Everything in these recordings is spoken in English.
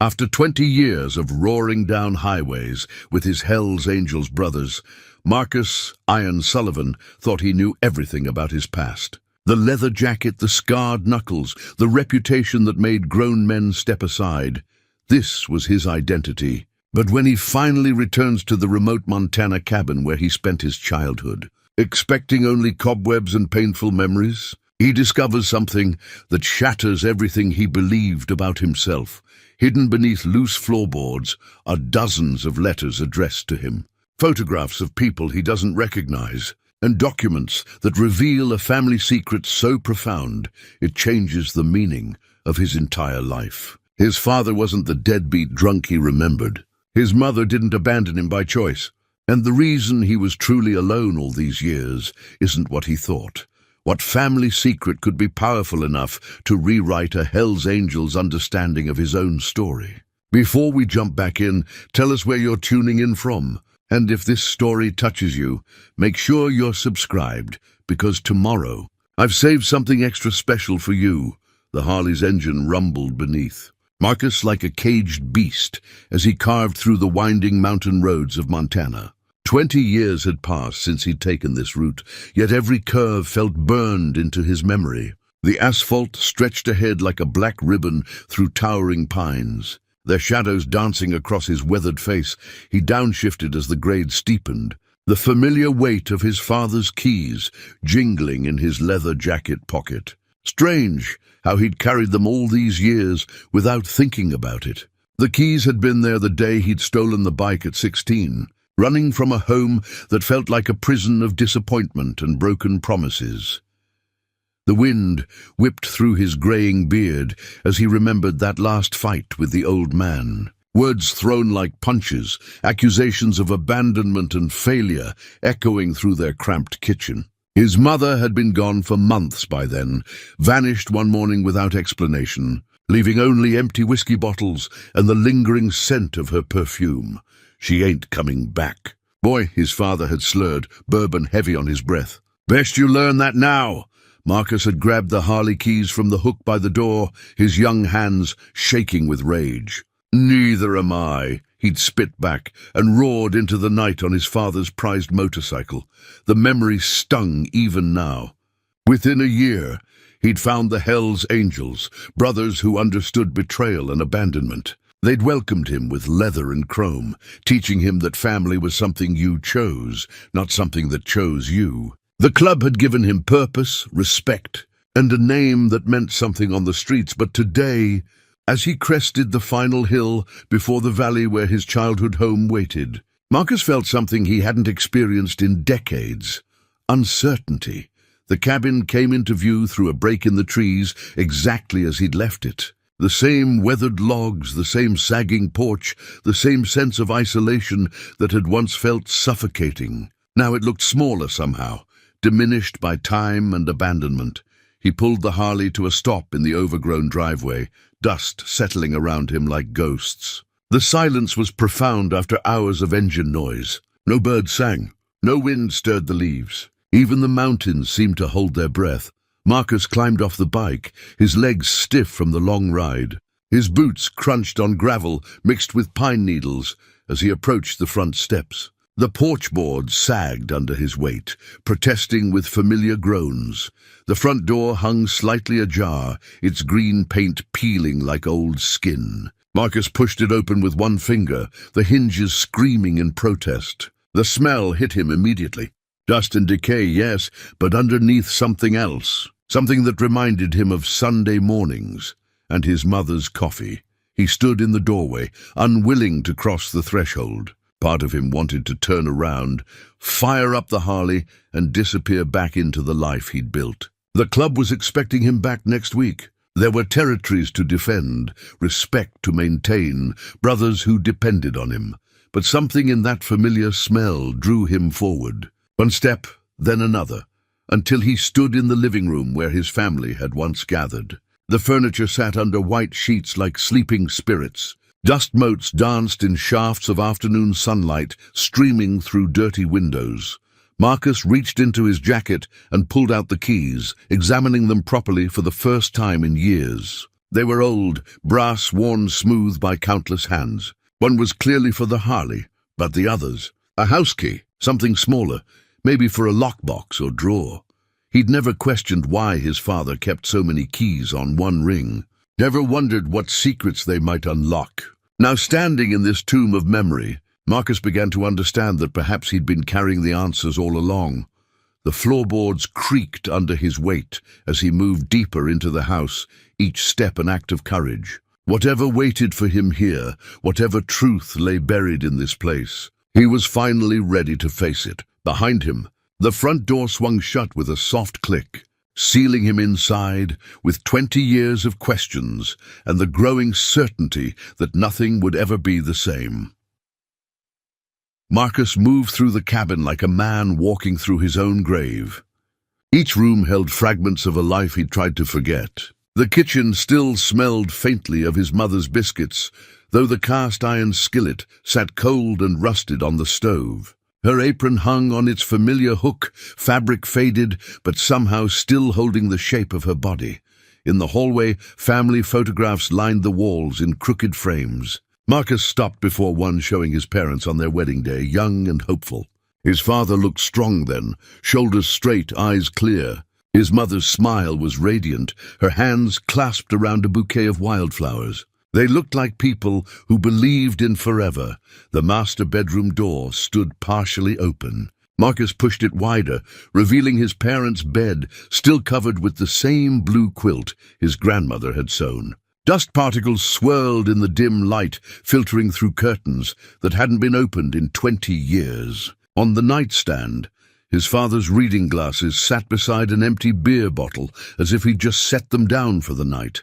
After 20 years of roaring down highways with his Hells Angels brothers, Marcus "Iron" Sullivan thought he knew everything about his past. The leather jacket, the scarred knuckles, the reputation that made grown men step aside. This was his identity. But when he finally returns to the remote Montana cabin where he spent his childhood, expecting only cobwebs and painful memories, he discovers something that shatters everything he believed about himself. Hidden beneath loose floorboards are dozens of letters addressed to him, photographs of people he doesn't recognize, and documents that reveal a family secret so profound it changes the meaning of his entire life. His father wasn't the deadbeat drunk he remembered. His mother didn't abandon him by choice. And the reason he was truly alone all these years isn't what he thought. What family secret could be powerful enough to rewrite a Hells Angels understanding of his own story? Before we jump back in, tell us where you're tuning in from. And if this story touches you, make sure you're subscribed, because tomorrow I've saved something extra special for you. The Harley's engine rumbled beneath Marcus like a caged beast as he carved through the winding mountain roads of Montana. 20 years had passed since he'd taken this route, yet every curve felt burned into his memory. The asphalt stretched ahead like a black ribbon through towering pines. Their shadows dancing across his weathered face, he downshifted as the grade steepened, the familiar weight of his father's keys jingling in his leather jacket pocket. Strange how he'd carried them all these years without thinking about it. The keys had been there the day he'd stolen the bike at 16, running from a home that felt like a prison of disappointment and broken promises. The wind whipped through his graying beard as he remembered that last fight with the old man. Words thrown like punches, accusations of abandonment and failure echoing through their cramped kitchen. His mother had been gone for months by then, vanished one morning without explanation, leaving only empty whiskey bottles and the lingering scent of her perfume. She ain't coming back. Boy, his father had slurred, bourbon heavy on his breath. Best you learn that now. Marcus had grabbed the Harley keys from the hook by the door, his young hands shaking with rage. Neither am I, he'd spit back and roared into the night on his father's prized motorcycle. The memory stung even now. Within a year, he'd found the Hells Angels, brothers who understood betrayal and abandonment. They'd welcomed him with leather and chrome, teaching him that family was something you chose, not something that chose you. The club had given him purpose, respect, and a name that meant something on the streets, but today, as he crested the final hill before the valley where his childhood home waited, Marcus felt something he hadn't experienced in decades: uncertainty. The cabin came into view through a break in the trees exactly as he'd left it. The same weathered logs, the same sagging porch, the same sense of isolation that had once felt suffocating. Now it looked smaller somehow, diminished by time and abandonment. He pulled the Harley to a stop in the overgrown driveway, dust settling around him like ghosts. The silence was profound after hours of engine noise. No birds sang, no wind stirred the leaves. Even the mountains seemed to hold their breath. Marcus climbed off the bike, his legs stiff from the long ride. His boots crunched on gravel mixed with pine needles as he approached the front steps. The porch boards sagged under his weight, protesting with familiar groans. The front door hung slightly ajar, its green paint peeling like old skin. Marcus pushed it open with one finger, the hinges screaming in protest. The smell hit him immediately. Dust and decay, yes, but underneath something else. Something that reminded him of Sunday mornings and his mother's coffee. He stood in the doorway, unwilling to cross the threshold. Part of him wanted to turn around, fire up the Harley, and disappear back into the life he'd built. The club was expecting him back next week. There were territories to defend, respect to maintain, brothers who depended on him. But something in that familiar smell drew him forward. One step, then another, until he stood in the living room where his family had once gathered. The furniture sat under white sheets like sleeping spirits. Dust motes danced in shafts of afternoon sunlight streaming through dirty windows. Marcus reached into his jacket and pulled out the keys, examining them properly for the first time in years. They were old, brass worn smooth by countless hands. One was clearly for the Harley, but the others, a house key, something smaller, maybe for a lockbox or drawer. He'd never questioned why his father kept so many keys on one ring, never wondered what secrets they might unlock. Now standing in this tomb of memory, Marcus began to understand that perhaps he'd been carrying the answers all along. The floorboards creaked under his weight as he moved deeper into the house, each step an act of courage. Whatever waited for him here, whatever truth lay buried in this place, he was finally ready to face it. Behind him, the front door swung shut with a soft click, sealing him inside with 20 years of questions and the growing certainty that nothing would ever be the same. Marcus moved through the cabin like a man walking through his own grave. Each room held fragments of a life he'd tried to forget. The kitchen still smelled faintly of his mother's biscuits, though the cast-iron skillet sat cold and rusted on the stove. Her apron hung on its familiar hook, fabric faded, but somehow still holding the shape of her body. In the hallway, family photographs lined the walls in crooked frames. Marcus stopped before one showing his parents on their wedding day, young and hopeful. His father looked strong then, shoulders straight, eyes clear. His mother's smile was radiant, her hands clasped around a bouquet of wildflowers. They looked like people who believed in forever. The master bedroom door stood partially open. Marcus pushed it wider, revealing his parents' bed, still covered with the same blue quilt his grandmother had sewn. Dust particles swirled in the dim light, filtering through curtains that hadn't been opened in 20 years. On the nightstand, his father's reading glasses sat beside an empty beer bottle, as if he'd just set them down for the night.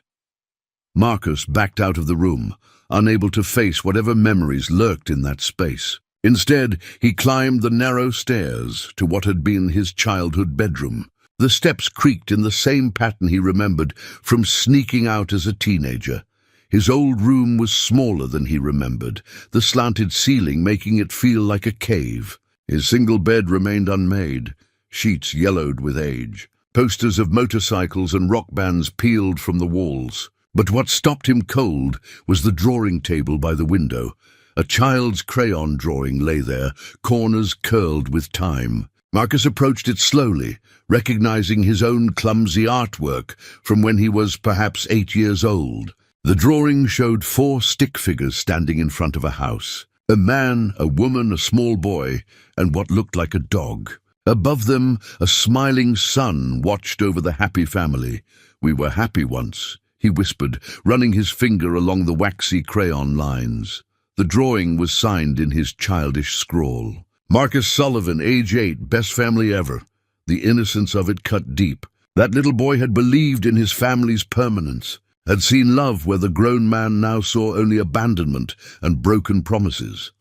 Marcus backed out of the room, unable to face whatever memories lurked in that space. Instead, he climbed the narrow stairs to what had been his childhood bedroom. The steps creaked in the same pattern he remembered from sneaking out as a teenager. His old room was smaller than he remembered, the slanted ceiling making it feel like a cave. His single bed remained unmade, sheets yellowed with age. Posters of motorcycles and rock bands peeled from the walls. But what stopped him cold was the drawing table by the window. A child's crayon drawing lay there, corners curled with time. Marcus approached it slowly, recognizing his own clumsy artwork from when he was perhaps 8 years old. The drawing showed 4 stick figures standing in front of a house. A man, a woman, a small boy, and what looked like a dog. Above them, a smiling sun watched over the happy family. "We were happy once," he whispered, running his finger along the waxy crayon lines. The drawing was signed in his childish scrawl. Marcus Sullivan, age 8, best family ever. The innocence of it cut deep. That little boy had believed in his family's permanence, had seen love where the grown man now saw only abandonment and broken promises.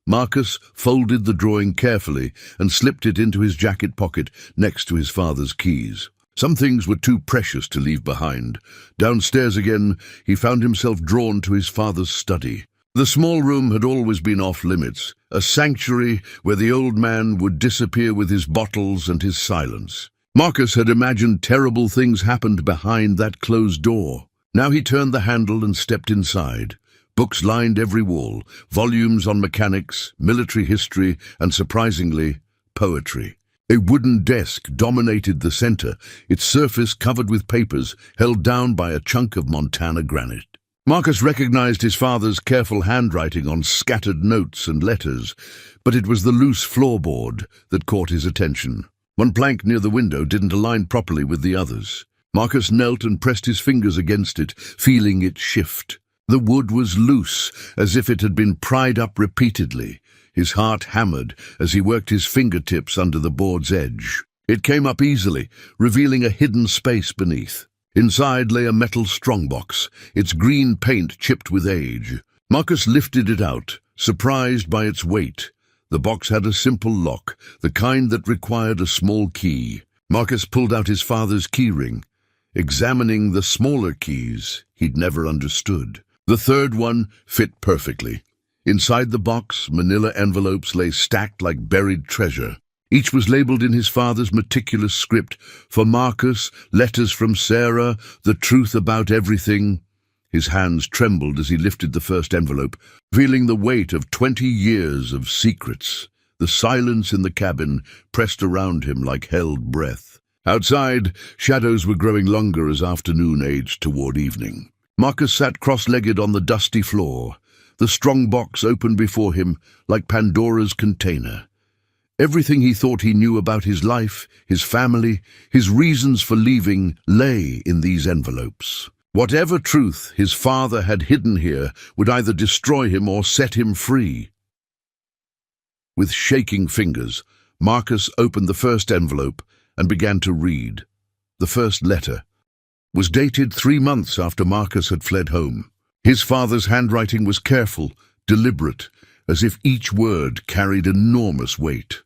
Marcus folded the drawing carefully and slipped it into his jacket pocket next to his father's keys. Some things were too precious to leave behind. Downstairs again, he found himself drawn to his father's study. The small room had always been off-limits, a sanctuary where the old man would disappear with his bottles and his silence. Marcus had imagined terrible things happened behind that closed door. Now he turned the handle and stepped inside. Books lined every wall, volumes on mechanics, military history, and surprisingly, poetry. A wooden desk dominated the center, its surface covered with papers held down by a chunk of Montana granite. Marcus recognized his father's careful handwriting on scattered notes and letters, but it was the loose floorboard that caught his attention. One plank near the window didn't align properly with the others. Marcus knelt and pressed his fingers against it, feeling it shift. The wood was loose, as if it had been pried up repeatedly. His heart hammered as he worked his fingertips under the board's edge. It came up easily, revealing a hidden space beneath. Inside lay a metal strongbox, its green paint chipped with age. Marcus lifted it out, surprised by its weight. The box had a simple lock, the kind that required a small key. Marcus pulled out his father's keyring, examining the smaller keys he'd never understood. The third one fit perfectly. Inside the box, manila envelopes lay stacked like buried treasure. Each was labeled in his father's meticulous script. For Marcus, letters from Sarah, the truth about everything. His hands trembled as he lifted the first envelope, feeling the weight of 20 years of secrets. The silence in the cabin pressed around him like held breath. Outside, shadows were growing longer as afternoon aged toward evening. Marcus sat cross-legged on the dusty floor, the strong box open before him like Pandora's container. Everything he thought he knew about his life, his family, his reasons for leaving lay in these envelopes. Whatever truth his father had hidden here would either destroy him or set him free. With shaking fingers, Marcus opened the first envelope and began to read. The first letter was dated 3 months after Marcus had fled home. His father's handwriting was careful, deliberate, as if each word carried enormous weight.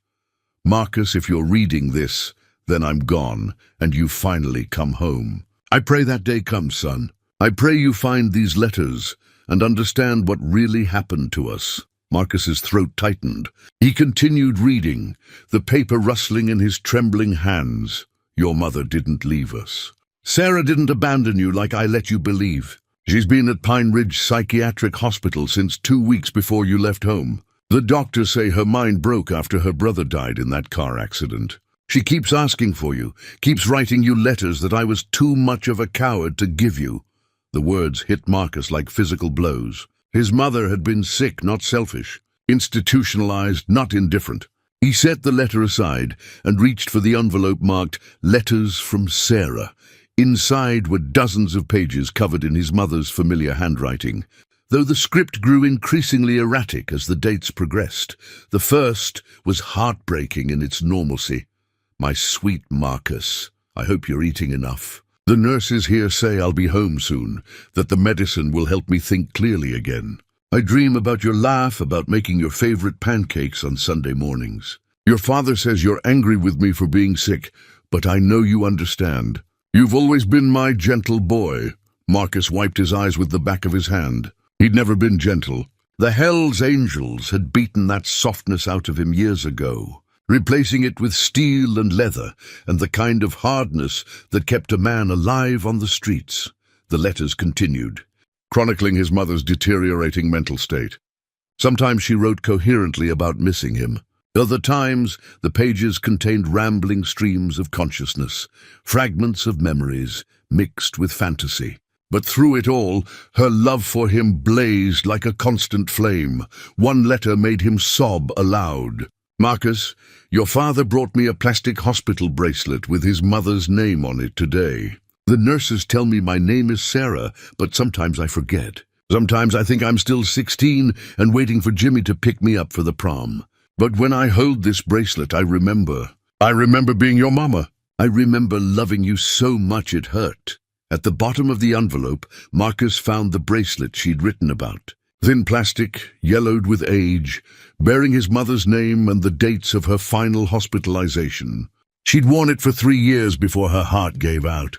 Marcus, if you're reading this, then I'm gone, and you've finally come home. I pray that day comes, son. I pray you find these letters and understand what really happened to us. Marcus's throat tightened. He continued reading, the paper rustling in his trembling hands. Your mother didn't leave us. Sarah didn't abandon you like I let you believe. She's been at Pine Ridge Psychiatric Hospital since 2 weeks before you left home. The doctors say her mind broke after her brother died in that car accident. She keeps asking for you, keeps writing you letters that I was too much of a coward to give you. The words hit Marcus like physical blows. His mother had been sick, not selfish. Institutionalized, not indifferent. He set the letter aside and reached for the envelope marked "Letters from Sarah." Inside were dozens of pages covered in his mother's familiar handwriting. Though the script grew increasingly erratic as the dates progressed, the first was heartbreaking in its normalcy. My sweet Marcus, I hope you're eating enough. The nurses here say I'll be home soon, that the medicine will help me think clearly again. I dream about your laugh, about making your favorite pancakes on Sunday mornings. Your father says you're angry with me for being sick, but I know you understand. You've always been my gentle boy. Marcus wiped his eyes with the back of his hand. He'd never been gentle. The Hell's Angels had beaten that softness out of him years ago, replacing it with steel and leather and the kind of hardness that kept a man alive on the streets. The letters continued, chronicling his mother's deteriorating mental state. Sometimes she wrote coherently about missing him. Other times, the pages contained rambling streams of consciousness, fragments of memories mixed with fantasy. But through it all, her love for him blazed like a constant flame. One letter made him sob aloud. Marcus, your father brought me a plastic hospital bracelet with his mother's name on it today. The nurses tell me my name is Sarah, but sometimes I forget. Sometimes I think I'm still 16 and waiting for Jimmy to pick me up for the prom. But when I hold this bracelet, I remember. I remember being your mama. I remember loving you so much it hurt. At the bottom of the envelope, Marcus found the bracelet she'd written about. Thin plastic, yellowed with age, bearing his mother's name and the dates of her final hospitalization. She'd worn it for 3 years before her heart gave out.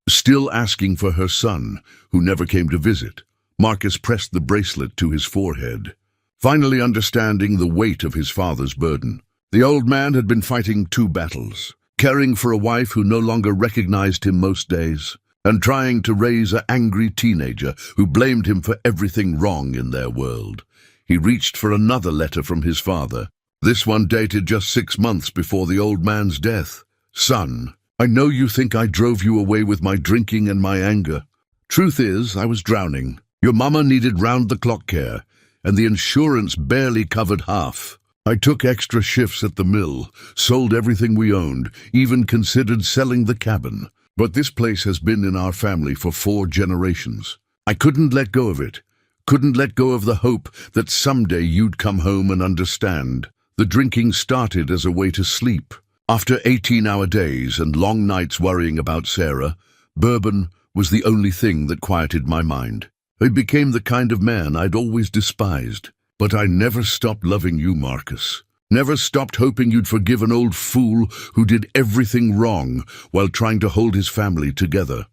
Still asking for her son, who never came to visit, Marcus pressed the bracelet to his forehead, finally understanding the weight of his father's burden. The old man had been fighting 2 battles, caring for a wife who no longer recognized him most days, and trying to raise an angry teenager who blamed him for everything wrong in their world. He reached for another letter from his father, this one dated just 6 months before the old man's death. Son, I know you think I drove you away with my drinking and my anger. Truth is, I was drowning. Your mama needed round-the-clock care, and the insurance barely covered half. I took extra shifts at the mill, sold everything we owned, even considered selling the cabin. But this place has been in our family for 4 generations. I couldn't let go of it. Couldn't let go of the hope that someday you'd come home and understand. The drinking started as a way to sleep. After 18-hour days and long nights worrying about Sarah, bourbon was the only thing that quieted my mind. I became the kind of man I'd always despised. But I never stopped loving you, Marcus. Never stopped hoping you'd forgive an old fool who did everything wrong while trying to hold his family together.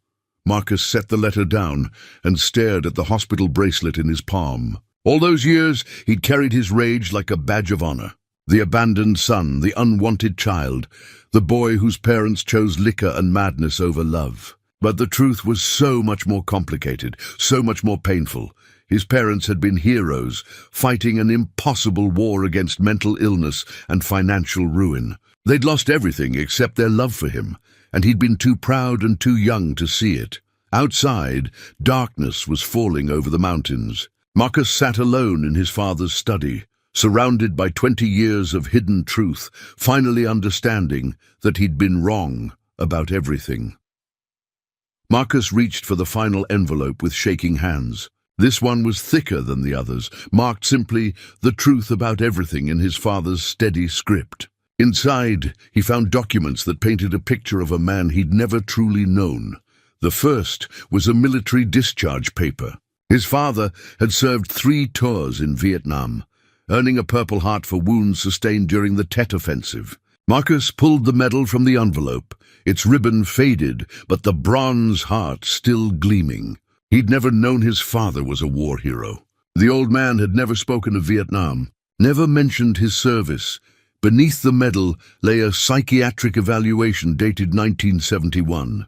Marcus set the letter down and stared at the hospital bracelet in his palm. All those years, he'd carried his rage like a badge of honor. The abandoned son, the unwanted child, the boy whose parents chose liquor and madness over love. But the truth was so much more complicated, so much more painful. His parents had been heroes, fighting an impossible war against mental illness and financial ruin. They'd lost everything except their love for him, and he'd been too proud and too young to see it. Outside, darkness was falling over the mountains. Marcus sat alone in his father's study, surrounded by 20 years of hidden truth, finally understanding that he'd been wrong about everything. Marcus reached for the final envelope with shaking hands. This one was thicker than the others, marked simply "the truth about everything" in his father's steady script. Inside, he found documents that painted a picture of a man he'd never truly known. The first was a military discharge paper. His father had served 3 tours in Vietnam, earning a Purple Heart for wounds sustained during the Tet Offensive. Marcus pulled the medal from the envelope, its ribbon faded, but the bronze heart still gleaming. He'd never known his father was a war hero. The old man had never spoken of Vietnam, never mentioned his service. Beneath the medal lay a psychiatric evaluation dated 1971.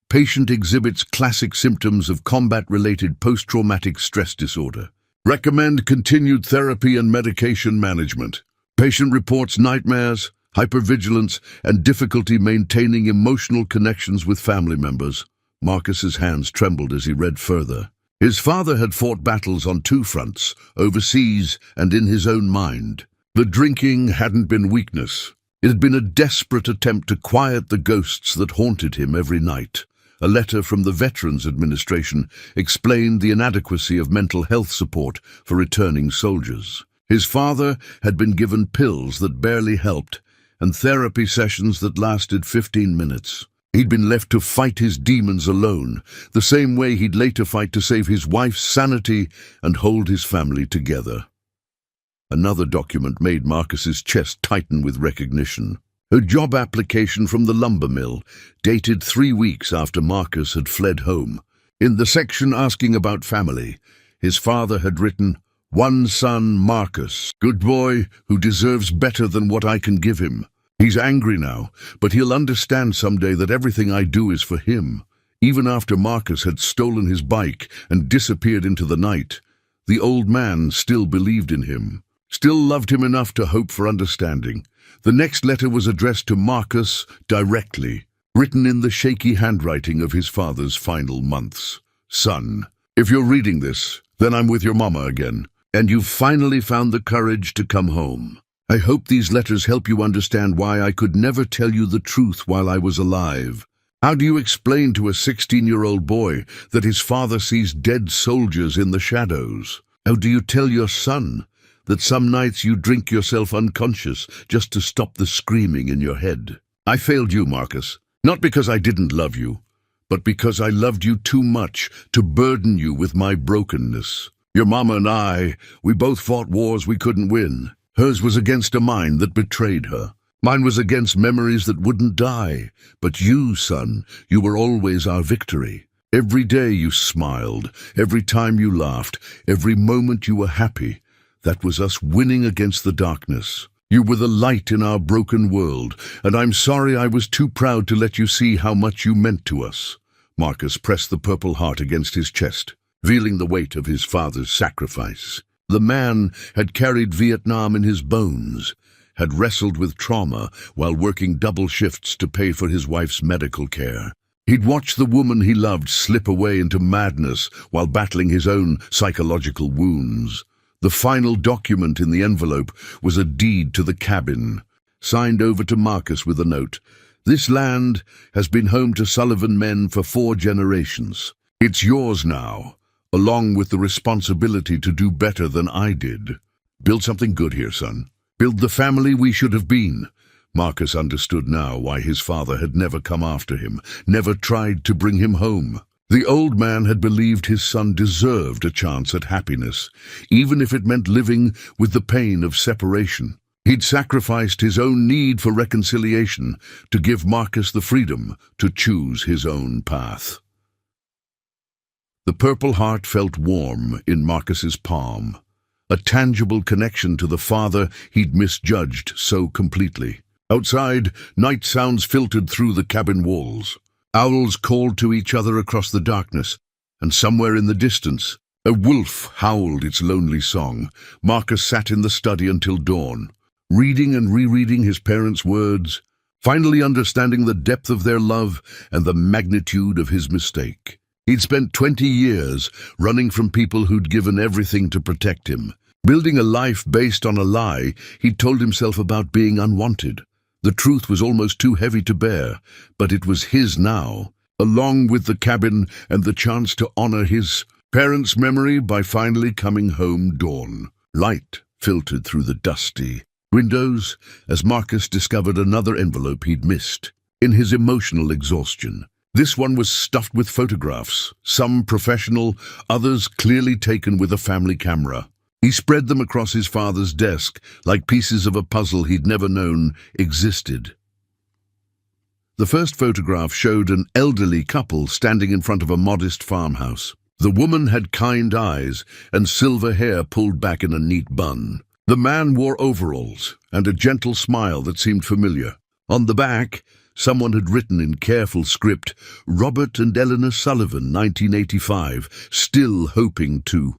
Patient exhibits classic symptoms of combat-related post-traumatic stress disorder. Recommend continued therapy and medication management. Patient reports nightmares, hypervigilance, and difficulty maintaining emotional connections with family members. Marcus's hands trembled as he read further. His father had fought battles on 2 fronts, overseas and in his own mind. The drinking hadn't been weakness. It had been a desperate attempt to quiet the ghosts that haunted him every night. A letter from the Veterans Administration explained the inadequacy of mental health support for returning soldiers. His father had been given pills that barely helped and therapy sessions that lasted 15 minutes. He'd been left to fight his demons alone, the same way he'd later fight to save his wife's sanity and hold his family together. Another document made Marcus's chest tighten with recognition. A job application from the lumber mill, dated 3 weeks after Marcus had fled home. In the section asking about family, his father had written, "One son, Marcus, good boy who deserves better than what I can give him. He's angry now, but he'll understand someday that everything I do is for him." Even after Marcus had stolen his bike and disappeared into the night, the old man still believed in him, still loved him enough to hope for understanding. The next letter was addressed to Marcus directly, written in the shaky handwriting of his father's final months. "Son, if you're reading this, then I'm with your mama again, and you've finally found the courage to come home. I hope these letters help you understand why I could never tell you the truth while I was alive. How do you explain to a 16-year-old boy that his father sees dead soldiers in the shadows? How do you tell your son that some nights you drink yourself unconscious just to stop the screaming in your head? I failed you, Marcus, not because I didn't love you, but because I loved you too much to burden you with my brokenness. Your mama and I, we both fought wars we couldn't win. Hers was against a mind that betrayed her. Mine was against memories that wouldn't die. But you, son, you were always our victory. Every day you smiled, every time you laughed, every moment you were happy. That was us winning against the darkness. You were the light in our broken world, and I'm sorry I was too proud to let you see how much you meant to us." Marcus pressed the Purple Heart against his chest, feeling the weight of his father's sacrifice. The man had carried Vietnam in his bones, had wrestled with trauma while working double shifts to pay for his wife's medical care. He'd watched the woman he loved slip away into madness while battling his own psychological wounds. The final document in the envelope was a deed to the cabin, signed over to Marcus with a note. "This land has been home to Sullivan men for 4 generations. It's yours now, along with the responsibility to do better than I did. Build something good here, son. Build the family we should have been." Marcus understood now why his father had never come after him, never tried to bring him home. The old man had believed his son deserved a chance at happiness, even if it meant living with the pain of separation. He'd sacrificed his own need for reconciliation to give Marcus the freedom to choose his own path. The Purple Heart felt warm in Marcus's palm, a tangible connection to the father he'd misjudged so completely. Outside, night sounds filtered through the cabin walls. Owls called to each other across the darkness, and somewhere in the distance, a wolf howled its lonely song. Marcus sat in the study until dawn, reading and rereading his parents' words, finally understanding the depth of their love and the magnitude of his mistake. He'd spent 20 years running from people who'd given everything to protect him, building a life based on a lie he'd told himself about being unwanted. The truth was almost too heavy to bear, but it was his now, along with the cabin and the chance to honor his parents' memory by finally coming home. Dawn. Light filtered through the dusty windows as Marcus discovered another envelope he'd missed. In his emotional exhaustion, this one was stuffed with photographs, some professional, others clearly taken with a family camera. He spread them across his father's desk like pieces of a puzzle he'd never known existed. The first photograph showed an elderly couple standing in front of a modest farmhouse. The woman had kind eyes and silver hair pulled back in a neat bun. The man wore overalls and a gentle smile that seemed familiar. On the back, someone had written in careful script, "Robert and Eleanor Sullivan, 1985, still hoping to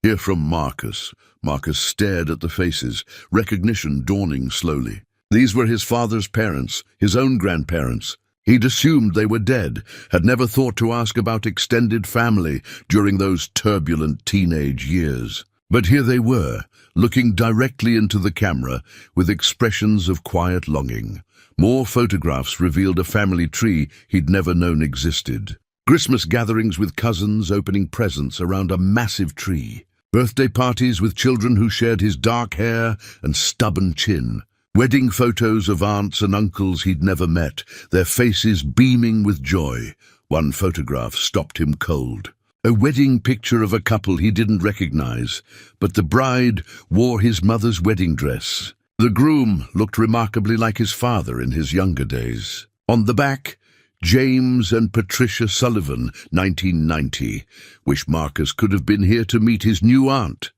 hear from Marcus." Marcus stared at the faces, recognition dawning slowly. These were his father's parents, his own grandparents. He'd assumed they were dead, had never thought to ask about extended family during those turbulent teenage years. But here they were, looking directly into the camera with expressions of quiet longing. More photographs revealed a family tree he'd never known existed. Christmas gatherings with cousins opening presents around a massive tree. Birthday parties with children who shared his dark hair and stubborn chin. Wedding photos of aunts and uncles he'd never met, their faces beaming with joy. One photograph stopped him cold. A wedding picture of a couple he didn't recognize, but the bride wore his mother's wedding dress. The groom looked remarkably like his father in his younger days. On the back, James and Patricia Sullivan, 1990. Wish Marcus could have been here to meet his new aunt.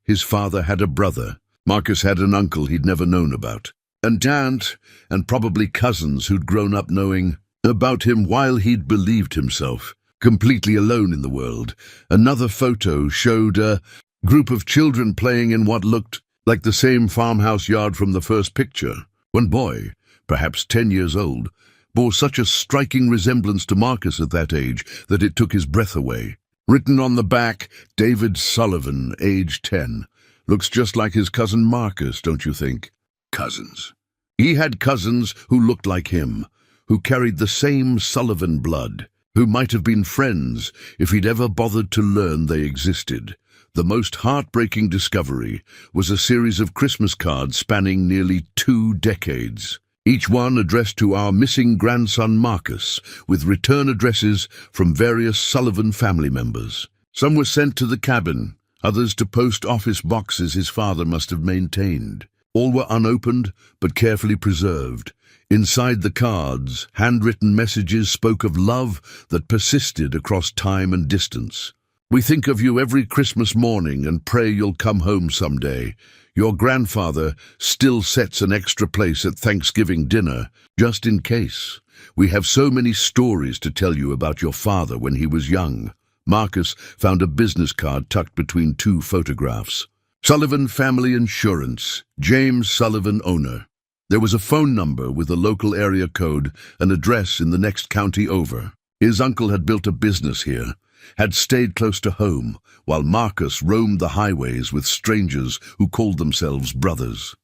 His father had a brother. Marcus had an uncle he'd never known about. An aunt, and probably cousins who'd grown up knowing about him while he'd believed himself completely alone in the world. Another photo showed a group of children playing in what looked like the same farmhouse yard from the first picture. One boy, perhaps 10 years old, bore such a striking resemblance to Marcus at that age that it took his breath away. Written on the back, David Sullivan, age 10. Looks just like his cousin Marcus, don't you think? Cousins. He had cousins who looked like him, who carried the same Sullivan blood, who might have been friends if he'd ever bothered to learn they existed. The most heartbreaking discovery was a series of Christmas cards spanning nearly 2 decades, each one addressed to our missing grandson Marcus, with return addresses from various Sullivan family members. Some were sent to the cabin, others to post office boxes his father must have maintained. All were unopened but carefully preserved. Inside the cards, handwritten messages spoke of love that persisted across time and distance. "We think of you every Christmas morning and pray you'll come home someday. Your grandfather still sets an extra place at Thanksgiving dinner, just in case. We have so many stories to tell you about your father when he was young." Marcus found a business card tucked between 2 photographs. Sullivan Family Insurance, James Sullivan, owner. There was a phone number with a local area code, an address in the next county over. His uncle had built a business here, had stayed close to home, while Marcus roamed the highways with strangers who called themselves brothers.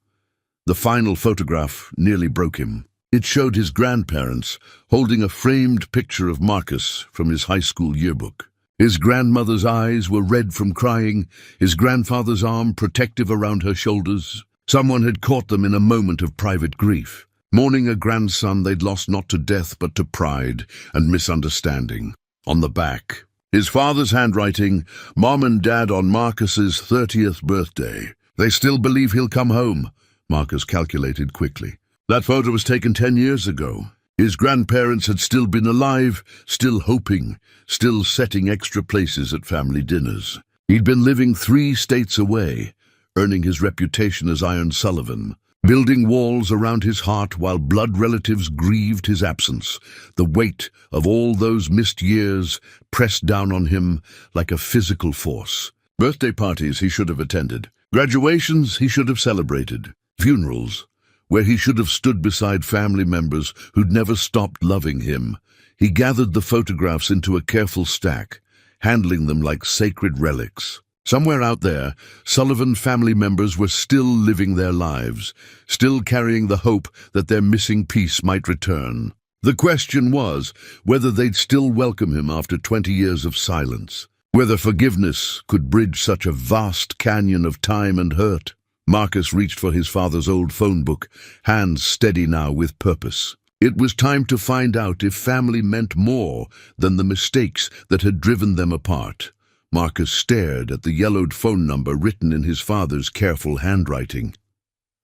The final photograph nearly broke him. It showed his grandparents holding a framed picture of Marcus from his high school yearbook. His grandmother's eyes were red from crying, his grandfather's arm protective around her shoulders. Someone had caught them in a moment of private grief, mourning a grandson they'd lost not to death but to pride and misunderstanding. On the back, his father's handwriting, "Mom and Dad on Marcus's 30th birthday. They still believe he'll come home," Marcus calculated quickly. That photo was taken 10 years ago. His grandparents had still been alive, still hoping, still setting extra places at family dinners. He'd been living 3 states away, earning his reputation as Iron Sullivan. building walls around his heart while blood relatives grieved his absence. The weight of all those missed years pressed down on him like a physical force. Birthday parties he should have attended. Graduations he should have celebrated. Funerals, where he should have stood beside family members who'd never stopped loving him. He gathered the photographs into a careful stack, handling them like sacred relics. Somewhere out there, Sullivan family members were still living their lives, still carrying the hope that their missing piece might return. The question was whether they'd still welcome him after 20 years of silence, whether forgiveness could bridge such a vast canyon of time and hurt. Marcus reached for his father's old phone book, hands steady now with purpose. It was time to find out if family meant more than the mistakes that had driven them apart. Marcus stared at the yellowed phone number written in his father's careful handwriting.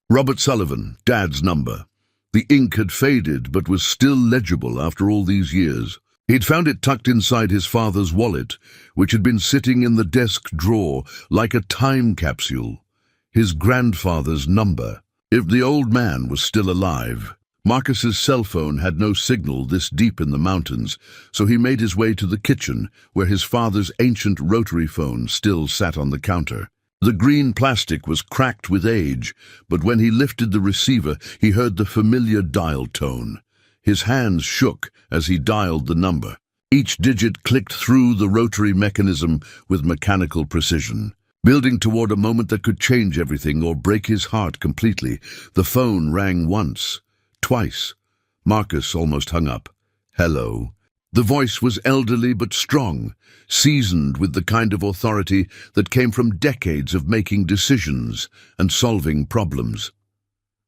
Robert Sullivan, Dad's number. The ink had faded but was still legible after all these years. He'd found it tucked inside his father's wallet, which had been sitting in the desk drawer like a time capsule. His grandfather's number. If the old man was still alive. Marcus's cell phone had no signal this deep in the mountains, so he made his way to the kitchen, where his father's ancient rotary phone still sat on the counter. The green plastic was cracked with age, but when he lifted the receiver, he heard the familiar dial tone. His hands shook as he dialed the number. Each digit clicked through the rotary mechanism with mechanical precision. Building toward a moment that could change everything or break his heart completely, the phone rang once. Twice. Marcus almost hung up. Hello. The voice was elderly but strong, seasoned with the kind of authority that came from decades of making decisions and solving problems.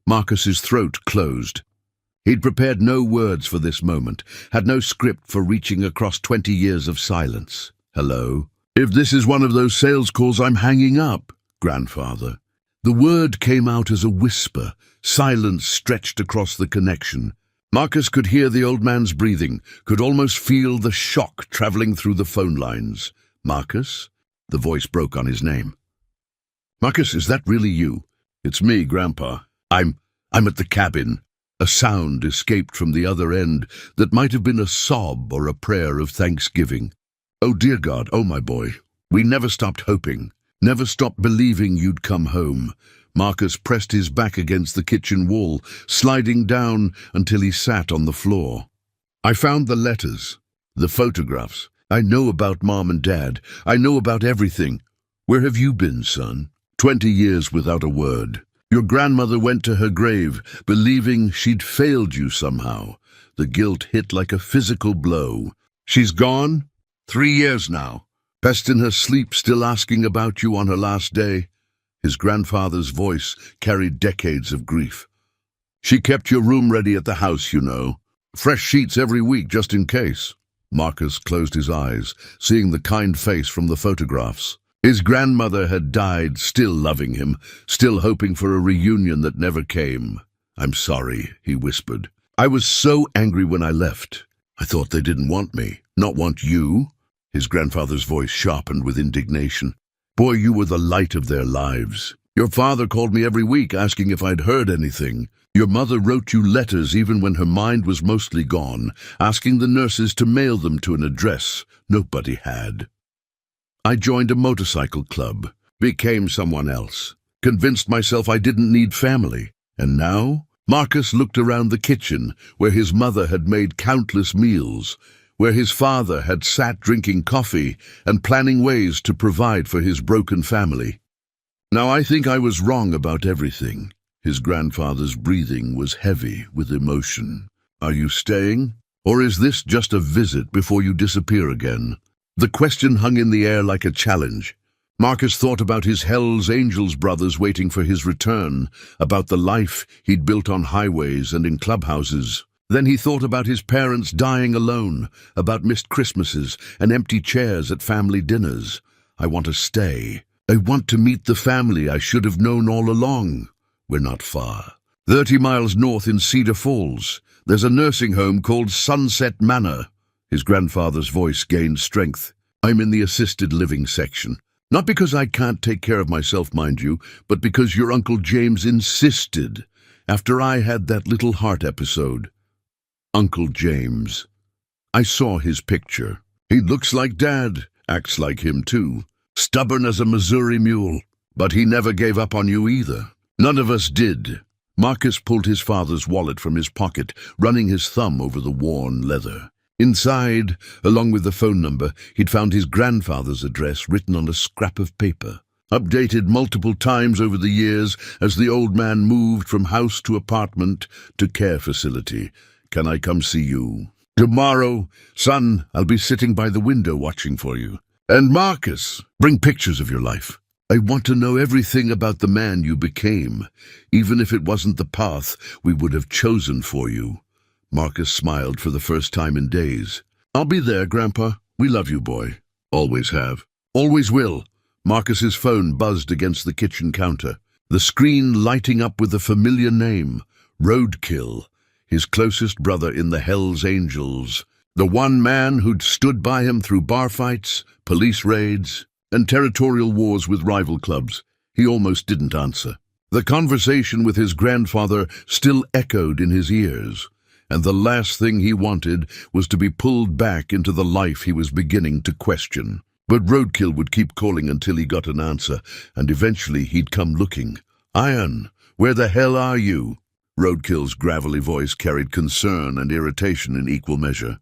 Marcus's throat closed. He'd prepared no words for this moment, had no script for reaching across 20 years of silence. Hello. If this is one of those sales calls, I'm hanging up, grandfather. The word came out as a whisper. Silence stretched across the connection. Marcus could hear the old man's breathing, could almost feel the shock traveling through the phone lines. Marcus? The voice broke on his name. Marcus, is that really you? It's me, Grandpa. I'm at the cabin. A sound escaped from the other end that might have been a sob or a prayer of thanksgiving. Oh, dear God, oh, my boy. We never stopped hoping, never stopped believing you'd come home. Marcus pressed his back against the kitchen wall, sliding down until he sat on the floor. I found the letters, the photographs. I know about Mom and Dad. I know about everything. Where have you been, son? 20 years without a word. Your grandmother went to her grave, believing she'd failed you somehow. The guilt hit like a physical blow. She's gone? 3 years now. Best in her sleep, still asking about you on her last day. His grandfather's voice carried decades of grief. She kept your room ready at the house, you know. Fresh sheets every week, just in case. Marcus closed his eyes, seeing the kind face from the photographs. His grandmother had died, still loving him, still hoping for a reunion that never came. I'm sorry, he whispered. I was so angry when I left. I thought they didn't want me, not want you. His grandfather's voice sharpened with indignation. Boy, you were the light of their lives. Your father called me every week asking if I'd heard anything. Your mother wrote you letters even when her mind was mostly gone, asking the nurses to mail them to an address nobody had. I joined a motorcycle club, became someone else, convinced myself I didn't need family. And now? Marcus looked around the kitchen, where his mother had made countless meals, where his father had sat drinking coffee and planning ways to provide for his broken family. Now I think I was wrong about everything. His grandfather's breathing was heavy with emotion. Are you staying? Or is this just a visit before you disappear again? The question hung in the air like a challenge. Marcus thought about his Hell's Angels brothers waiting for his return, about the life he'd built on highways and in clubhouses. Then he thought about his parents dying alone, about missed Christmases and empty chairs at family dinners. I want to stay. I want to meet the family I should have known all along. We're not far. 30 miles north in Cedar Falls, there's a nursing home called Sunset Manor. His grandfather's voice gained strength. I'm in the assisted living section. Not because I can't take care of myself, mind you, but because your Uncle James insisted. after I had that little heart episode. Uncle James. I saw his picture. He looks like Dad, acts like him too. Stubborn as a Missouri mule. But he never gave up on you either. None of us did. Marcus pulled his father's wallet from his pocket, running his thumb over the worn leather. Inside, along with the phone number, he'd found his grandfather's address written on a scrap of paper, updated multiple times over the years as the old man moved from house to apartment to care facility. Can I come see you? Tomorrow, son, I'll be sitting by the window watching for you. And Marcus, bring pictures of your life. I want to know everything about the man you became, even if it wasn't the path we would have chosen for you. Marcus smiled for the first time in days. I'll be there, Grandpa. We love you, boy. Always have. Always will. Marcus's phone buzzed against the kitchen counter, the screen lighting up with a familiar name, Roadkill, his closest brother in the Hells Angels, the one man who'd stood by him through bar fights, police raids, and territorial wars with rival clubs. He almost didn't answer. The conversation with his grandfather still echoed in his ears, and the last thing he wanted was to be pulled back into the life he was beginning to question. But Roadkill would keep calling until he got an answer, and eventually he'd come looking. Iron, where the hell are you? Roadkill's gravelly voice carried concern and irritation in equal measure.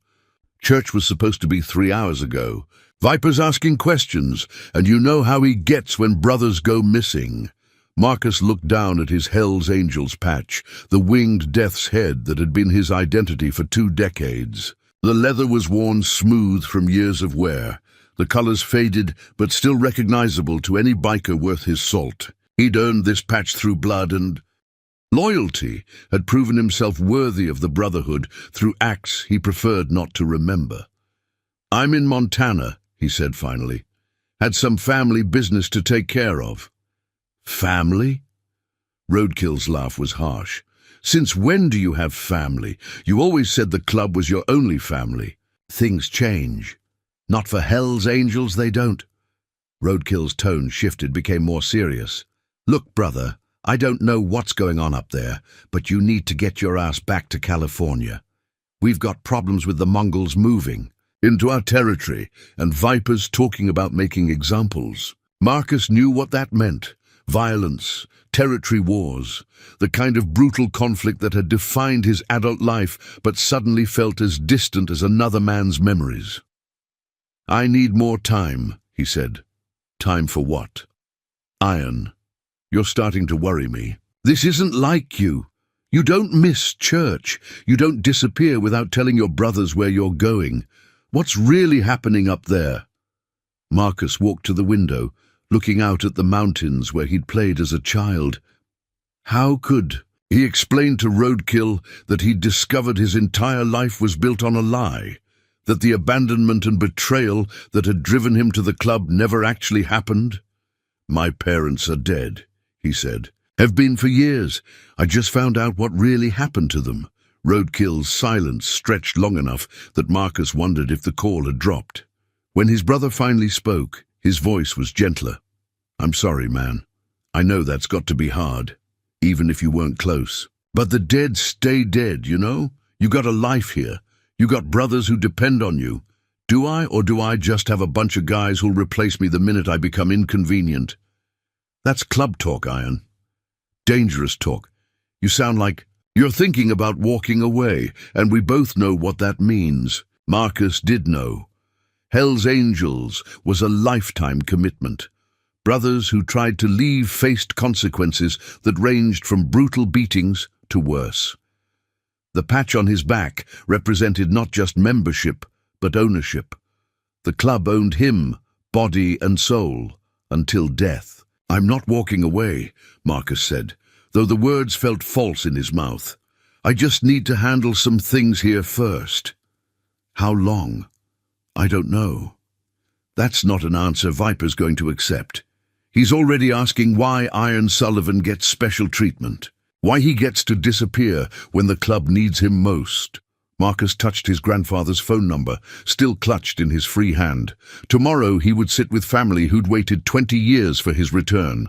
Church was supposed to be 3 hours ago. Viper's asking questions, and you know how he gets when brothers go missing. Marcus looked down at his Hells Angels patch, the winged death's head that had been his identity for 2 decades. The leather was worn smooth from years of wear, the colors faded but still recognizable to any biker worth his salt. He'd earned this patch through blood and loyalty, had proven himself worthy of the Brotherhood through acts he preferred not to remember. I'm in Montana, he said finally. Had some family business to take care of. Family? Roadkill's laugh was harsh. Since when do you have family? You always said the club was your only family. Things change. Not for Hells Angels, they don't. Roadkill's tone shifted, became more serious. Look, brother, I don't know what's going on up there, but you need to get your ass back to California. We've got problems with the Mongols moving into our territory, and Vipers talking about making examples. Marcus knew what that meant. Violence, territory wars, the kind of brutal conflict that had defined his adult life but suddenly felt as distant as another man's memories. I need more time, he said. Time for what? Iron, you're starting to worry me. This isn't like you. You don't miss church. You don't disappear without telling your brothers where you're going. What's really happening up there? Marcus walked to the window, looking out at the mountains where he'd played as a child. How could? He explained to Roadkill that he'd discovered his entire life was built on a lie, that the abandonment and betrayal that had driven him to the club never actually happened. My parents are dead, he said. Have been for years. I just found out what really happened to them. Roadkill's silence stretched long enough that Marcus wondered if the call had dropped. When his brother finally spoke, his voice was gentler. I'm sorry, man. I know that's got to be hard, even if you weren't close. But the dead stay dead, you know? You got a life here. You got brothers who depend on you. Do I, or do I just have a bunch of guys who'll replace me the minute I become inconvenient? That's club talk, Iron. Dangerous talk. You sound like you're thinking about walking away, and we both know what that means. Marcus did know. Hells Angels was a lifetime commitment. Brothers who tried to leave faced consequences that ranged from brutal beatings to worse. The patch on his back represented not just membership, but ownership. The club owned him, body and soul, until death. I'm not walking away, Marcus said, though the words felt false in his mouth. I just need to handle some things here first. How long? I don't know. That's not an answer Viper's going to accept. He's already asking why Iron Sullivan gets special treatment. Why he gets to disappear when the club needs him most. Marcus touched his grandfather's phone number, still clutched in his free hand. Tomorrow he would sit with family who'd waited 20 years for his return.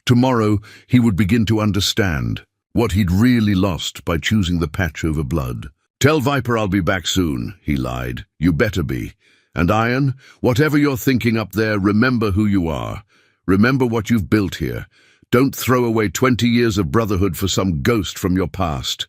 Tomorrow he would begin to understand. what he'd really lost by choosing the patch over blood. "Tell Viper I'll be back soon," he lied. "You better be. And Iron, whatever you're thinking up there, remember who you are. Remember what you've built here. Don't throw away 20 years of brotherhood for some ghost from your past."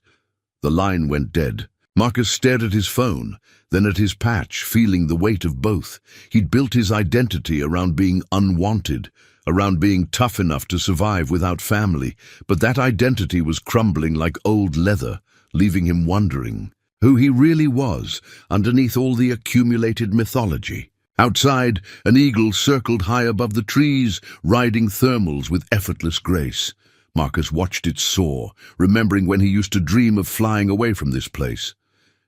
The line went dead. Marcus stared at his phone, then at his patch, feeling the weight of both. He'd built his identity around being unwanted, around being tough enough to survive without family, but that identity was crumbling like old leather, leaving him wondering who he really was underneath all the accumulated mythology. Outside, an eagle circled high above the trees, riding thermals with effortless grace. Marcus watched it soar, remembering when he used to dream of flying away from this place.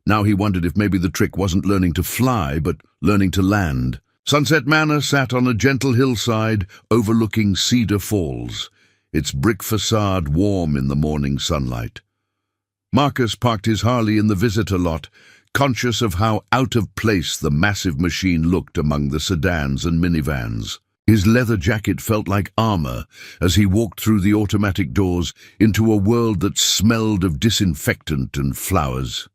Now he wondered if maybe the trick wasn't learning to fly, but learning to land. Sunset Manor sat on a gentle hillside overlooking Cedar Falls, its brick facade warm in the morning sunlight. Marcus parked his Harley in the visitor lot, conscious of how out of place the massive machine looked among the sedans and minivans. His leather jacket felt like armor as he walked through the automatic doors into a world that smelled of disinfectant and flowers.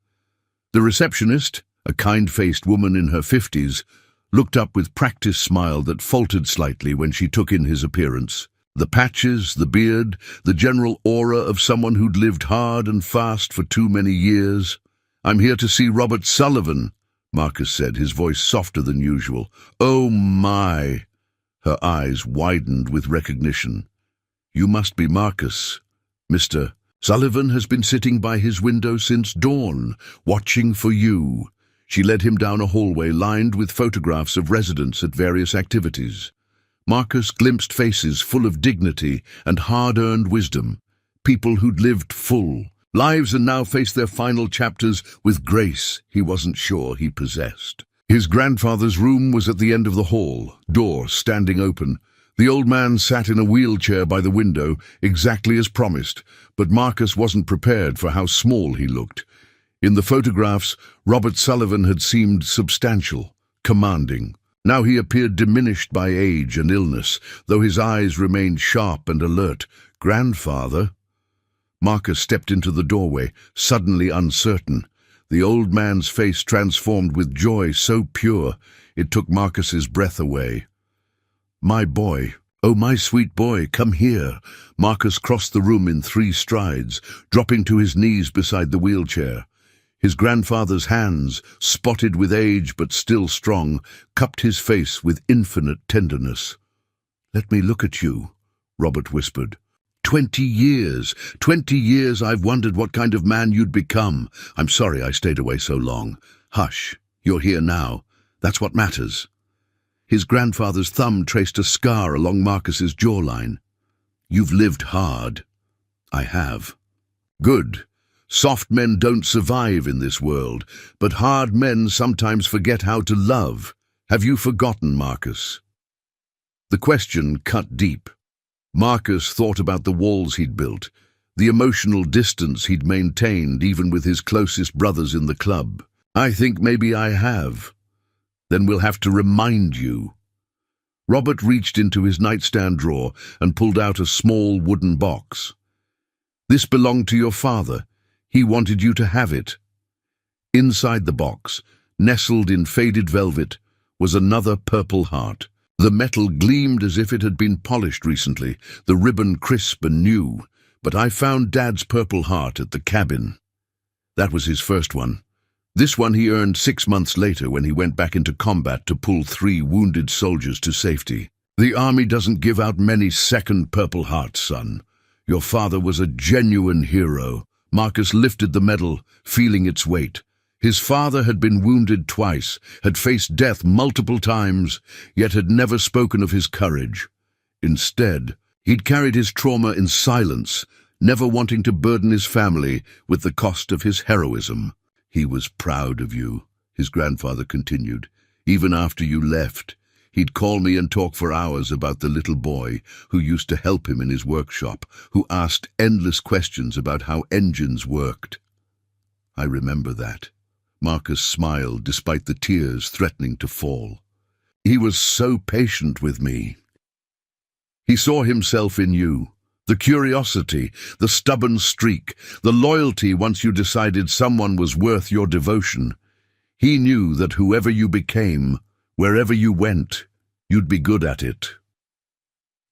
The receptionist, a kind-faced woman in her 50s, looked up with practiced smile that faltered slightly when she took in his appearance. The patches, the beard, the general aura of someone who'd lived hard and fast for too many years. "I'm here to see Robert Sullivan," Marcus said, his voice softer than usual. "Oh my!" Her eyes widened with recognition. "You must be Marcus. Mr. Sullivan has been sitting by his window since dawn, watching for you." She led him down a hallway lined with photographs of residents at various activities. Marcus glimpsed faces full of dignity and hard-earned wisdom, people who'd lived full lives and now faced their final chapters with grace he wasn't sure he possessed. His grandfather's room was at the end of the hall, door standing open. The old man sat in a wheelchair by the window, exactly as promised, but Marcus wasn't prepared for how small he looked. In the photographs, Robert Sullivan had seemed substantial, commanding. Now he appeared diminished by age and illness, though his eyes remained sharp and alert. "Grandfather?" Marcus stepped into the doorway, suddenly uncertain. The old man's face transformed with joy so pure, it took Marcus's breath away. "My boy, oh my sweet boy, come here." Marcus crossed the room in 3 strides, dropping to his knees beside the wheelchair. His grandfather's hands, spotted with age but still strong, cupped his face with infinite tenderness. "Let me look at you," Robert whispered. 20 years I've wondered what kind of man you'd become. I'm sorry I stayed away so long. Hush, you're here now. That's what matters." His grandfather's thumb traced a scar along Marcus's jawline. "You've lived hard." "I have." "Good. Soft men don't survive in this world, but hard men sometimes forget how to love. Have you forgotten, Marcus?" The question cut deep. Marcus thought about the walls he'd built, the emotional distance he'd maintained even with his closest brothers in the club. "I think maybe I have." "Then we'll have to remind you." Robert reached into his nightstand drawer and pulled out a small wooden box. "This belonged to your father. He wanted you to have it." Inside the box, nestled in faded velvet, was another purple heart. The metal gleamed as if it had been polished recently, the ribbon crisp and new. "But I found Dad's purple heart at the cabin." That was his first one. This one he earned 6 months later when he went back into combat to pull 3 wounded soldiers to safety. "The army doesn't give out many second purple hearts, son. Your father was a genuine hero." Marcus lifted the medal, feeling its weight. His father had been wounded twice, had faced death multiple times, yet had never spoken of his courage. Instead, he'd carried his trauma in silence, never wanting to burden his family with the cost of his heroism. "He was proud of you," his grandfather continued. "Even after you left, he'd call me and talk for hours about the little boy who used to help him in his workshop, who asked endless questions about how engines worked." "I remember that." Marcus smiled despite the tears threatening to fall. "He was so patient with me." He saw himself in you, The curiosity, the stubborn streak, the loyalty once you decided someone was worth your devotion. He knew that whoever you became, wherever you went, you'd be good at it.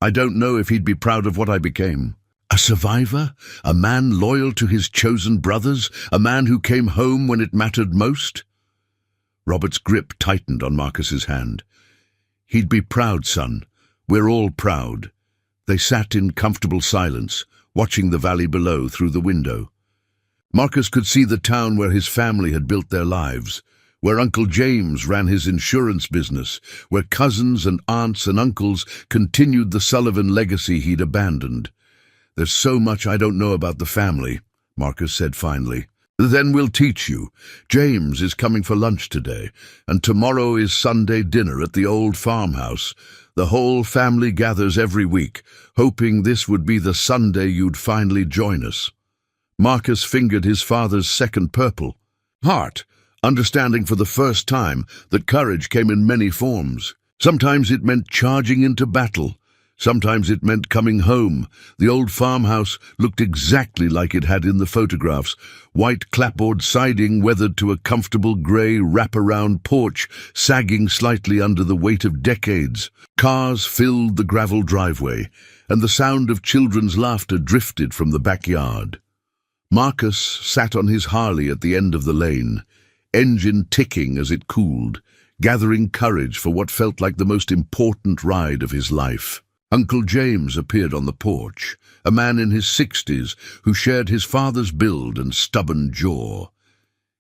I don't know if he'd be proud of what I became. A survivor? A man loyal to his chosen brothers? A man who came home when it mattered most? Robert's grip tightened on Marcus's hand. He'd be proud, son. We're all proud. They sat in comfortable silence, watching the valley below through the window. Marcus could see the town where his family had built their lives, where Uncle James ran his insurance business, where cousins and aunts and uncles continued the Sullivan legacy he'd abandoned. "There's so much I don't know about the family," Marcus said finally. "Then we'll teach you. James is coming for lunch today, and tomorrow is Sunday dinner at the old farmhouse. The whole family gathers every week, hoping this would be the Sunday you'd finally join us." Marcus fingered his father's second purple heart, understanding for the first time that courage came in many forms. Sometimes it meant charging into battle. Sometimes it meant coming home. The old farmhouse looked exactly like it had in the photographs. White clapboard siding weathered to a comfortable grey wraparound porch, sagging slightly under the weight of decades. Cars filled the gravel driveway, and the sound of children's laughter drifted from the backyard. Marcus sat on his Harley at the end of the lane, engine ticking as it cooled, gathering courage for what felt like the most important ride of his life. Uncle James appeared on the porch, a man in his 60s who shared his father's build and stubborn jaw.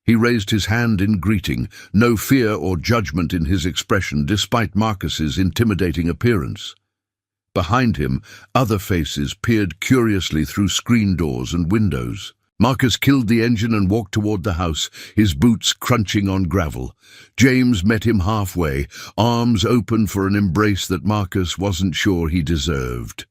He raised his hand in greeting, no fear or judgment in his expression despite Marcus's intimidating appearance. Behind him, other faces peered curiously through screen doors and windows. Marcus killed the engine and walked toward the house, his boots crunching on gravel. James met him halfway, arms open for an embrace that Marcus wasn't sure he deserved.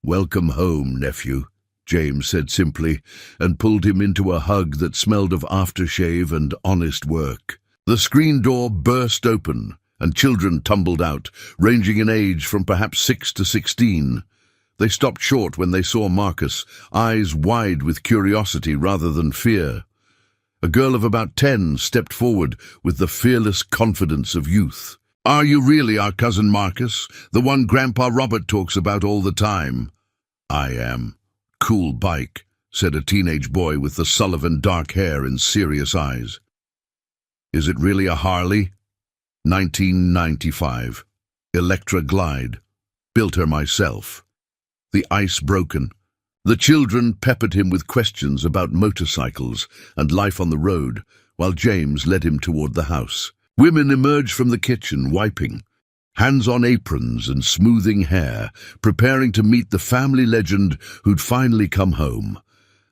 "Welcome home, nephew," James said simply, and pulled him into a hug that smelled of aftershave and honest work. The screen door burst open, and children tumbled out, ranging in age from perhaps 6 to 16. They stopped short when they saw Marcus, eyes wide with curiosity rather than fear. A girl of about 10 stepped forward with the fearless confidence of youth. "Are you really our cousin Marcus, the one Grandpa Robert talks about all the time?" "I am." "Cool bike," said a teenage boy with the Sullivan dark hair and serious eyes. "Is it really a Harley?" 1995. Electra Glide. Built her myself. The ice broken. The children peppered him with questions about motorcycles and life on the road, while James led him toward the house. Women emerged from the kitchen, wiping, hands on aprons and smoothing hair, preparing to meet the family legend who'd finally come home.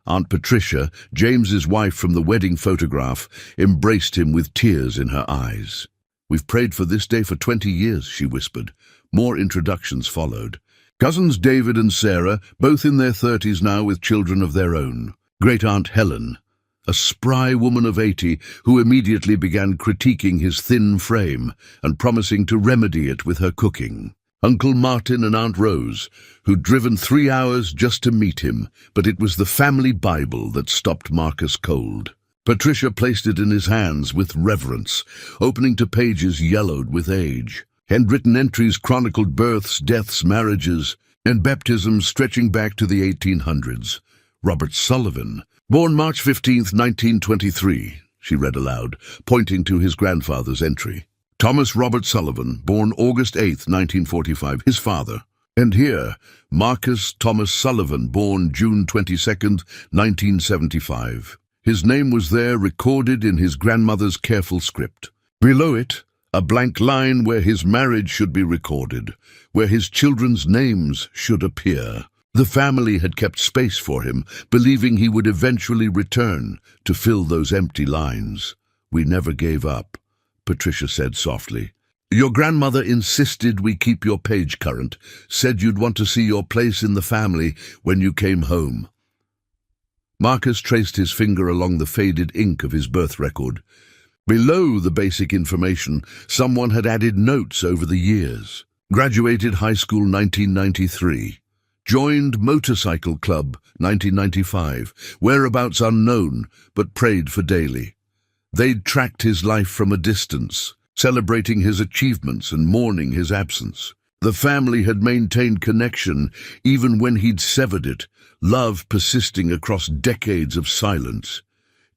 Aunt Patricia, James's wife from the wedding photograph, embraced him with tears in her eyes. "We've prayed for this day for 20 years, she whispered. More introductions followed. Cousins David and Sarah, both in their 30s now with children of their own. Great-aunt Helen, a spry woman of 80 who immediately began critiquing his thin frame and promising to remedy it with her cooking. Uncle Martin and Aunt Rose, who'd driven 3 hours just to meet him, but it was the family Bible that stopped Marcus cold. Patricia placed it in his hands with reverence, opening to pages yellowed with age. Handwritten entries chronicled births, deaths, marriages, and baptisms stretching back to the 1800s. Robert Sullivan, born March 15, 1923, she read aloud, pointing to his grandfather's entry. Thomas Robert Sullivan, born August 8, 1945, his father. And here, Marcus Thomas Sullivan, born June 22, 1975. His name was there recorded in his grandmother's careful script. Below it, a blank line where his marriage should be recorded, where his children's names should appear. The family had kept space for him, believing he would eventually return to fill those empty lines. "We never gave up," Patricia said softly. "Your grandmother insisted we keep your page current, said you'd want to see your place in the family when you came home." Marcus traced his finger along the faded ink of his birth record. Below the basic information, someone had added notes over the years. Graduated high school 1993. Joined Motorcycle Club, 1995. Whereabouts unknown, but prayed for daily. They'd tracked his life from a distance, celebrating his achievements and mourning his absence. The family had maintained connection even when he'd severed it, love persisting across decades of silence.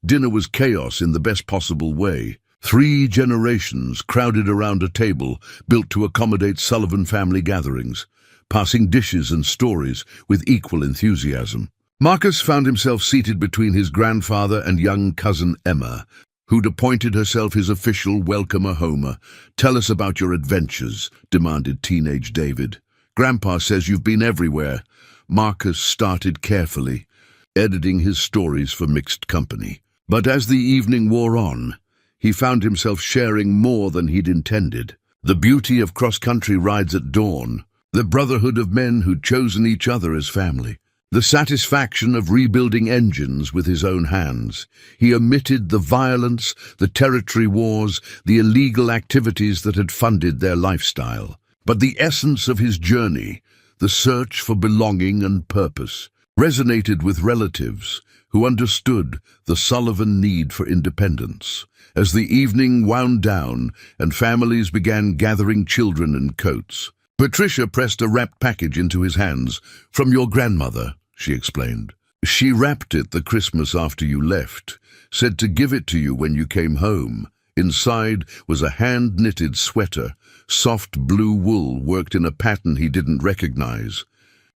Dinner was chaos in the best possible way. 3 generations crowded around a table built to accommodate Sullivan family gatherings, passing dishes and stories with equal enthusiasm. Marcus found himself seated between his grandfather and young cousin Emma, who'd appointed herself his official welcomer home. "Tell us about your adventures," demanded teenage David. "Grandpa says you've been everywhere." Marcus started carefully, editing his stories for mixed company. But as the evening wore on, he found himself sharing more than he'd intended. The beauty of cross-country rides at dawn, the brotherhood of men who'd chosen each other as family, the satisfaction of rebuilding engines with his own hands. He omitted the violence, the territory wars, the illegal activities that had funded their lifestyle. But the essence of his journey, the search for belonging and purpose, resonated with relatives who understood the Sullivan need for independence. As the evening wound down and families began gathering children and coats, Patricia pressed a wrapped package into his hands. "From your grandmother," she explained. "She wrapped it the Christmas after you left, said to give it to you when you came home." Inside was a hand-knitted sweater, soft blue wool worked in a pattern he didn't recognize.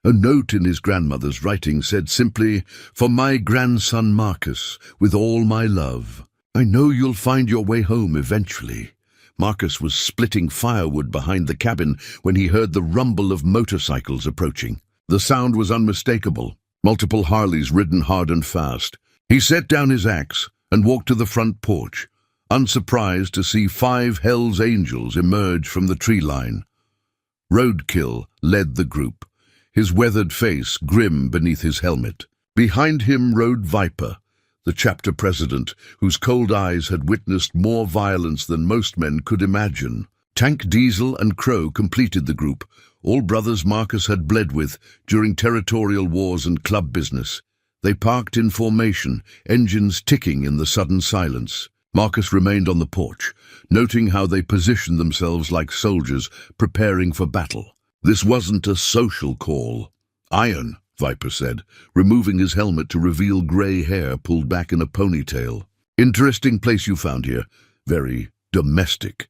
A note in his grandmother's writing said simply, "For my grandson Marcus, with all my love. I know you'll find your way home eventually." Marcus was splitting firewood behind the cabin when he heard the rumble of motorcycles approaching. The sound was unmistakable, multiple Harleys ridden hard and fast. He set down his axe and walked to the front porch, unsurprised to see 5 Hell's Angels emerge from the tree line. Roadkill led the group, his weathered face grim beneath his helmet. Behind him rode Viper, the chapter president, whose cold eyes had witnessed more violence than most men could imagine. Tank Diesel and Crow completed the group, all brothers Marcus had bled with during territorial wars and club business. They parked in formation, engines ticking in the sudden silence. Marcus remained on the porch, noting how they positioned themselves like soldiers preparing for battle. "This wasn't a social call." "Iron," Viper said, removing his helmet to reveal grey hair pulled back in a ponytail. "Interesting place you found here. Very domestic."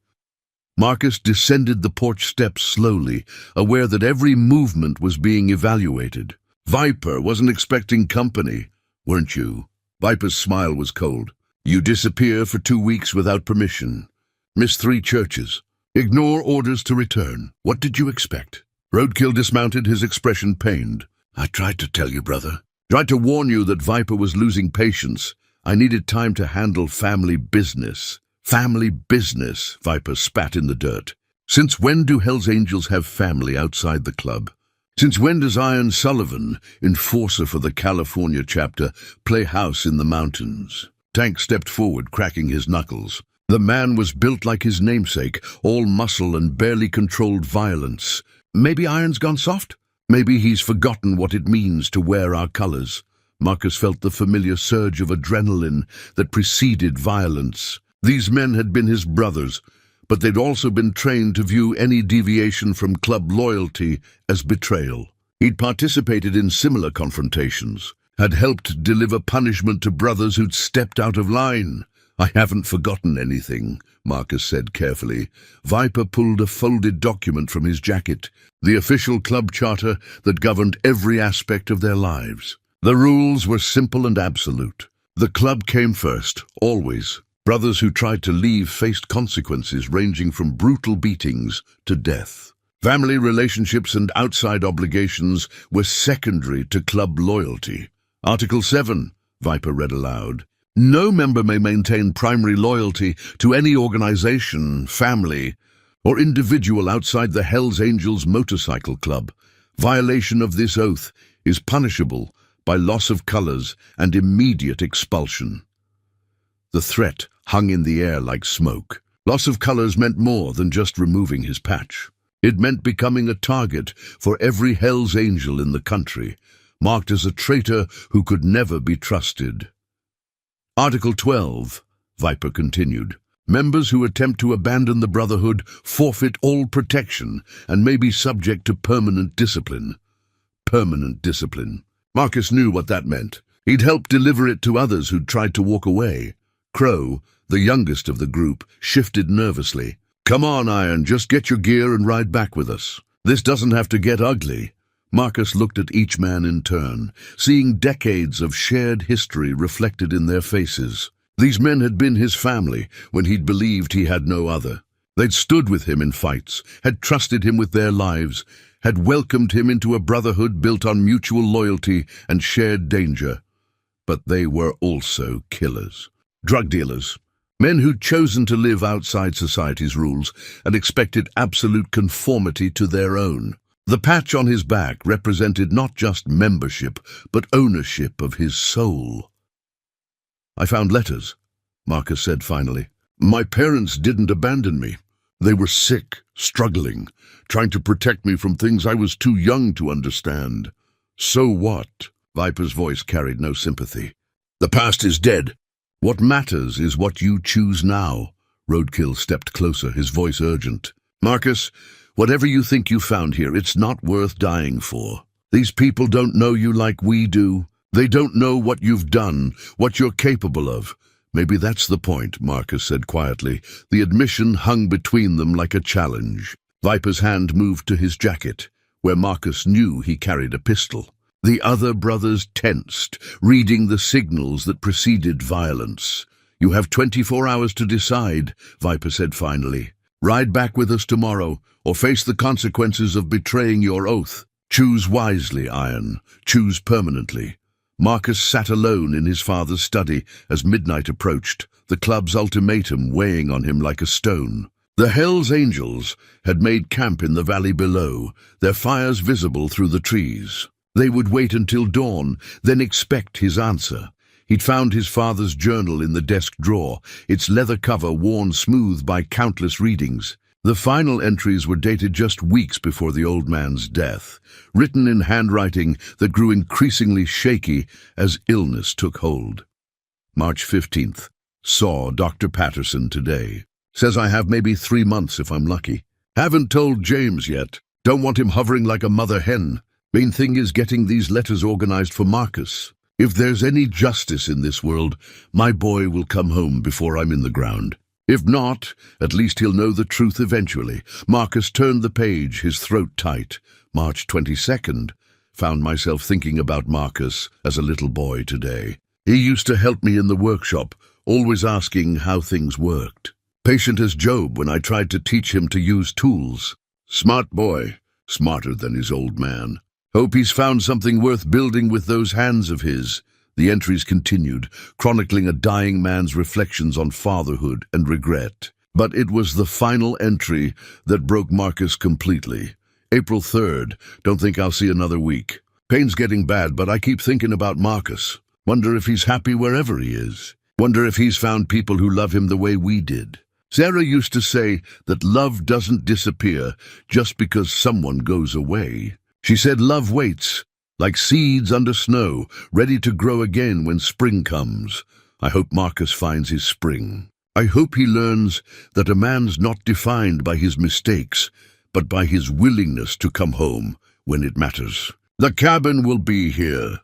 Marcus descended the porch steps slowly, aware that every movement was being evaluated. "Viper wasn't expecting company, weren't you?" Viper's smile was cold. "You disappear for 2 weeks without permission. Miss 3 churches. Ignore orders to return. What did you expect?" Roadkill dismounted, his expression pained. "I tried to tell you, brother. Tried to warn you that Viper was losing patience. I needed time to handle family business." "Family business," Viper spat in the dirt. "Since when do Hell's Angels have family outside the club? Since when does Iron Sullivan, enforcer for the California chapter, play house in the mountains?" Tank stepped forward, cracking his knuckles. The man was built like his namesake, all muscle and barely controlled violence. "Maybe Iron's gone soft? Maybe he's forgotten what it means to wear our colors." Marcus felt the familiar surge of adrenaline that preceded violence. These men had been his brothers, but they'd also been trained to view any deviation from club loyalty as betrayal. He'd participated in similar confrontations, had helped deliver punishment to brothers who'd stepped out of line. "I haven't forgotten anything," Marcus said carefully. Viper pulled a folded document from his jacket, the official club charter that governed every aspect of their lives. The rules were simple and absolute. The club came first, always. Brothers who tried to leave faced consequences ranging from brutal beatings to death. Family relationships and outside obligations were secondary to club loyalty. Article 7, Viper read aloud. "No member may maintain primary loyalty to any organization, family, or individual outside the Hells Angels Motorcycle Club. Violation of this oath is punishable by loss of colors and immediate expulsion." The threat hung in the air like smoke. Loss of colors meant more than just removing his patch. It meant becoming a target for every Hell's Angel in the country, marked as a traitor who could never be trusted. Article 12, Viper continued. Members who attempt to abandon the Brotherhood forfeit all protection and may be subject to permanent discipline. Permanent discipline. Marcus knew what that meant. He'd helped deliver it to others who'd tried to walk away. Crow, the youngest of the group, shifted nervously. "Come on, Iron, just get your gear and ride back with us. This doesn't have to get ugly." Marcus looked at each man in turn, seeing decades of shared history reflected in their faces. These men had been his family when he'd believed he had no other. They'd stood with him in fights, had trusted him with their lives, had welcomed him into a brotherhood built on mutual loyalty and shared danger. But they were also killers. Drug dealers. Men who'd chosen to live outside society's rules and expected absolute conformity to their own. The patch on his back represented not just membership, but ownership of his soul. "I found letters," Marcus said finally. "My parents didn't abandon me. They were sick, struggling, trying to protect me from things I was too young to understand." "So what?" Viper's voice carried no sympathy. "The past is dead. What matters is what you choose now." Roadkill stepped closer, his voice urgent. "Marcus, whatever you think you found here, it's not worth dying for. These people don't know you like we do. They don't know what you've done, what you're capable of." "Maybe that's the point," Marcus said quietly. The admission hung between them like a challenge. Viper's hand moved to his jacket, where Marcus knew he carried a pistol. The other brothers tensed, reading the signals that preceded violence. "You have 24 hours to decide," Viper said finally. "Ride back with us tomorrow, or face the consequences of betraying your oath. Choose wisely, Iron. Choose permanently." Marcus sat alone in his father's study as midnight approached, the club's ultimatum weighing on him like a stone. The Hell's Angels had made camp in the valley below, their fires visible through the trees. They would wait until dawn, then expect his answer. He'd found his father's journal in the desk drawer, its leather cover worn smooth by countless readings. The final entries were dated just weeks before the old man's death, written in handwriting that grew increasingly shaky as illness took hold. March 15th. Saw Dr. Patterson today. Says I have maybe 3 months if I'm lucky. Haven't told James yet. Don't want him hovering like a mother hen. Main thing is getting these letters organized for Marcus. If there's any justice in this world, my boy will come home before I'm in the ground. If not, at least he'll know the truth eventually. Marcus turned the page, his throat tight. March 22nd. Found myself thinking about Marcus as a little boy today. He used to help me in the workshop, always asking how things worked. Patient as Job when I tried to teach him to use tools. Smart boy, smarter than his old man. Hope he's found something worth building with those hands of his. The entries continued, chronicling a dying man's reflections on fatherhood and regret. But it was the final entry that broke Marcus completely. April 3rd. Don't think I'll see another week. Pain's getting bad, but I keep thinking about Marcus. Wonder if he's happy wherever he is. Wonder if he's found people who love him the way we did. Sarah used to say that love doesn't disappear just because someone goes away. She said love waits, like seeds under snow, ready to grow again when spring comes. I hope Marcus finds his spring. I hope he learns that a man's not defined by his mistakes, but by his willingness to come home when it matters. The cabin will be here.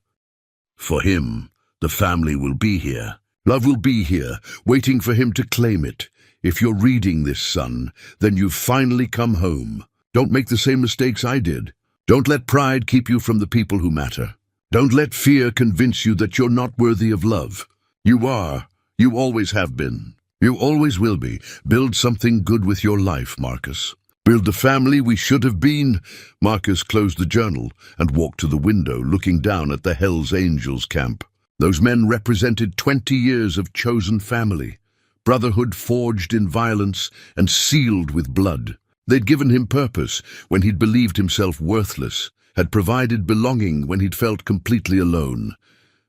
For him, the family will be here. Love will be here, waiting for him to claim it. If you're reading this, son, then you've finally come home. Don't make the same mistakes I did. Don't let pride keep you from the people who matter. Don't let fear convince you that you're not worthy of love. You are. You always have been. You always will be. Build something good with your life, Marcus. Build the family we should have been. Marcus closed the journal and walked to the window, looking down at the Hell's Angels camp. Those men represented 20 years of chosen family. Brotherhood forged in violence and sealed with blood. They'd given him purpose when he'd believed himself worthless, had provided belonging when he'd felt completely alone.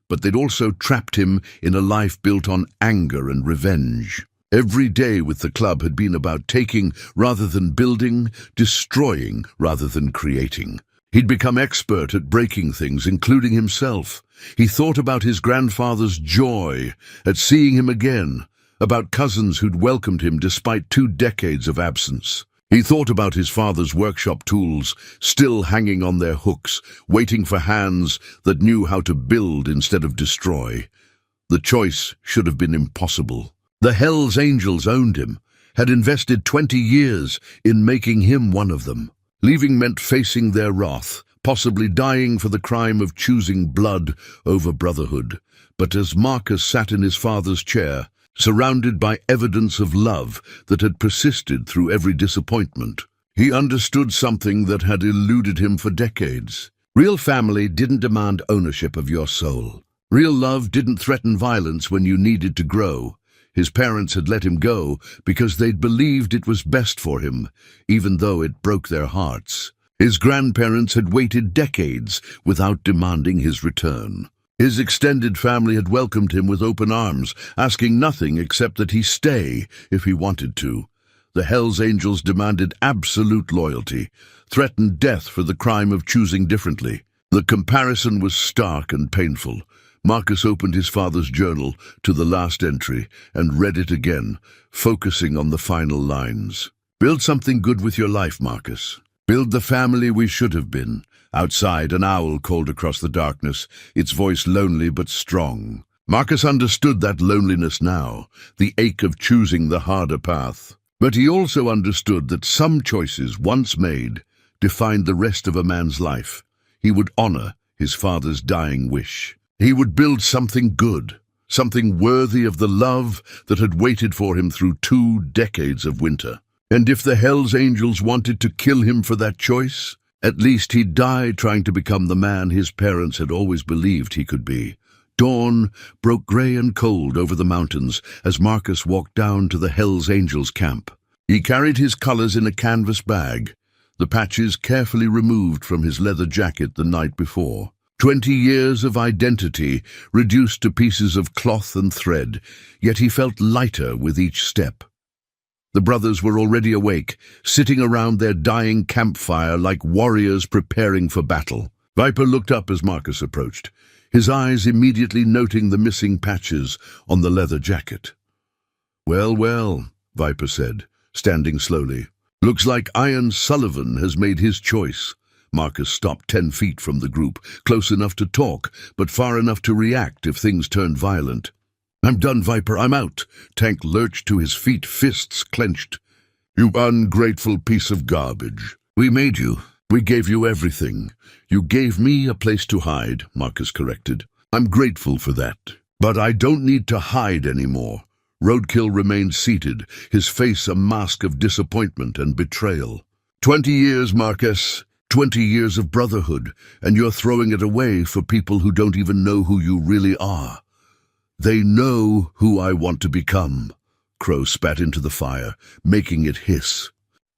But they'd also trapped him in a life built on anger and revenge. Every day with the club had been about taking rather than building, destroying rather than creating. He'd become expert at breaking things, including himself. He thought about his grandfather's joy at seeing him again, about cousins who'd welcomed him despite 2 decades of absence. He thought about his father's workshop tools, still hanging on their hooks, waiting for hands that knew how to build instead of destroy. The choice should have been impossible. The Hells Angels owned him, had invested 20 years in making him one of them. Leaving meant facing their wrath, possibly dying for the crime of choosing blood over brotherhood. But as Marcus sat in his father's chair, surrounded by evidence of love that had persisted through every disappointment, he understood something that had eluded him for decades. Real family didn't demand ownership of your soul. Real love didn't threaten violence when you needed to grow. His parents had let him go because they'd believed it was best for him, even though it broke their hearts. His grandparents had waited decades without demanding his return. His extended family had welcomed him with open arms, asking nothing except that he stay if he wanted to. The Hells Angels demanded absolute loyalty, threatened death for the crime of choosing differently. The comparison was stark and painful. Marcus opened his father's journal to the last entry and read it again, focusing on the final lines. Build something good with your life, Marcus. Build the family we should have been. Outside, an owl called across the darkness, its voice lonely but strong. Marcus understood that loneliness now, the ache of choosing the harder path. But he also understood that some choices, once made, defined the rest of a man's life. He would honor his father's dying wish. He would build something good, something worthy of the love that had waited for him through 2 decades of winter. And if the Hells Angels wanted to kill him for that choice, at least he'd die trying to become the man his parents had always believed he could be. Dawn broke gray and cold over the mountains as Marcus walked down to the Hells Angels camp. He carried his colors in a canvas bag, the patches carefully removed from his leather jacket the night before. 20 years of identity reduced to pieces of cloth and thread, yet he felt lighter with each step. The brothers were already awake, sitting around their dying campfire like warriors preparing for battle. Viper looked up as Marcus approached, his eyes immediately noting the missing patches on the leather jacket. "Well, well," Viper said, standing slowly. "Looks like Iron Sullivan has made his choice." Marcus stopped 10 feet from the group, close enough to talk, but far enough to react if things turned violent. "I'm done, Viper, I'm out." Tank lurched to his feet, fists clenched. "You ungrateful piece of garbage. We made you. We gave you everything. You gave me a place to hide," Marcus corrected. "I'm grateful for that. But I don't need to hide anymore." Roadkill remained seated, his face a mask of disappointment and betrayal. 20 years, Marcus. 20 years of brotherhood, and you're throwing it away for people who don't even know who you really are. "They know who I want to become." Crow spat into the fire, making it hiss.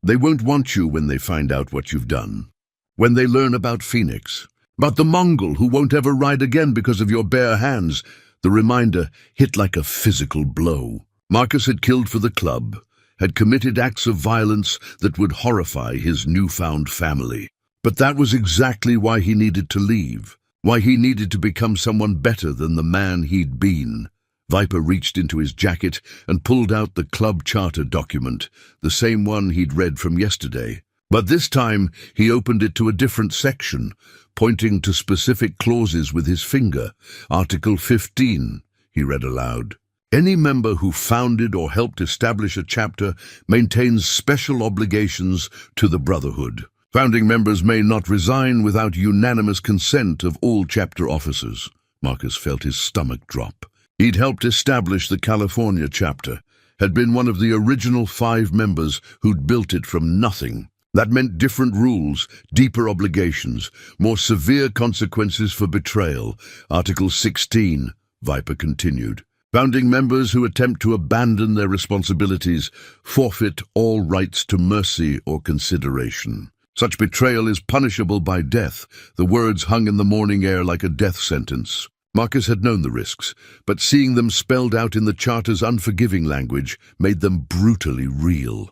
"They won't want you when they find out what you've done. When they learn about Phoenix. About the Mongol who won't ever ride again because of your bare hands." The reminder hit like a physical blow. Marcus had killed for the club, had committed acts of violence that would horrify his newfound family. But that was exactly why he needed to leave, why he needed to become someone better than the man he'd been. Viper reached into his jacket and pulled out the club charter document, the same one he'd read from yesterday. But this time he opened it to a different section, pointing to specific clauses with his finger. Article 15, he read aloud. "Any member who founded or helped establish a chapter maintains special obligations to the Brotherhood. Founding members may not resign without unanimous consent of all chapter officers." Marcus felt his stomach drop. He'd helped establish the California chapter, had been one of the original 5 members who'd built it from nothing. That meant different rules, deeper obligations, more severe consequences for betrayal. Article 16, Viper continued. "Founding members who attempt to abandon their responsibilities forfeit all rights to mercy or consideration. Such betrayal is punishable by death." The words hung in the morning air like a death sentence. Marcus had known the risks, but seeing them spelled out in the Charter's unforgiving language made them brutally real.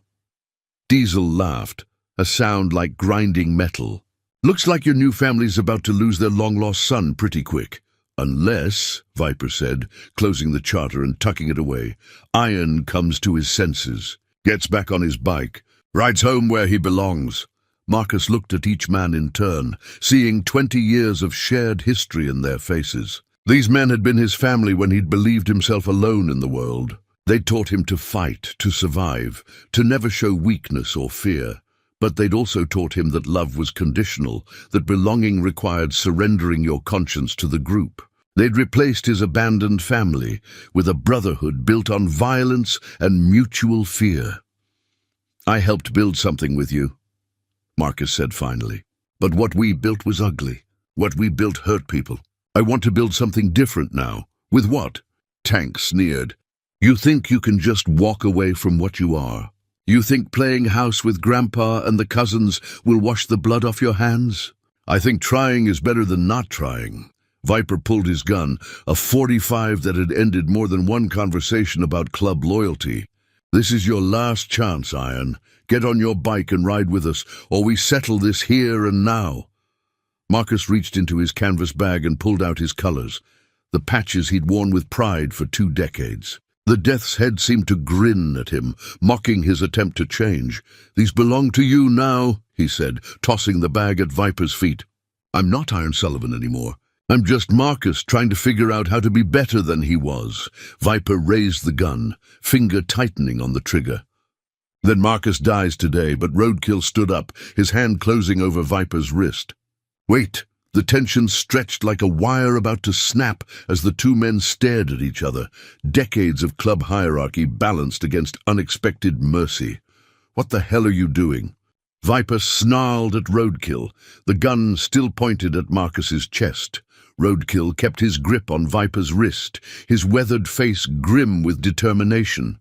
Diesel laughed, a sound like grinding metal. "Looks like your new family's about to lose their long-lost son pretty quick. Unless," Viper said, closing the Charter and tucking it away, "Iron comes to his senses, gets back on his bike, rides home where he belongs." Marcus looked at each man in turn, seeing 20 years of shared history in their faces. These men had been his family when he'd believed himself alone in the world. They'd taught him to fight, to survive, to never show weakness or fear. But they'd also taught him that love was conditional, that belonging required surrendering your conscience to the group. They'd replaced his abandoned family with a brotherhood built on violence and mutual fear. "I helped build something with you," Marcus said finally. "But what we built was ugly. What we built hurt people. I want to build something different now." "With what?" Tank sneered. "You think you can just walk away from what you are? You think playing house with Grandpa and the cousins will wash the blood off your hands? I think trying is better than not trying." Viper pulled his gun, a .45 that had ended more than one conversation about club loyalty. "This is your last chance, Iron. Get on your bike and ride with us, or we settle this here and now." Marcus reached into his canvas bag and pulled out his colors, the patches he'd worn with pride for 2 decades. The Death's Head seemed to grin at him, mocking his attempt to change. "These belong to you now," he said, tossing the bag at Viper's feet. "I'm not Iron Sullivan anymore. I'm just Marcus trying to figure out how to be better than he was." Viper raised the gun, finger tightening on the trigger. "Then Marcus dies today," but Roadkill stood up, his hand closing over Viper's wrist. "Wait." The tension stretched like a wire about to snap as the 2 men stared at each other, decades of club hierarchy balanced against unexpected mercy. "What the hell are you doing?" Viper snarled at Roadkill, the gun still pointed at Marcus's chest. Roadkill kept his grip on Viper's wrist, his weathered face grim with determination.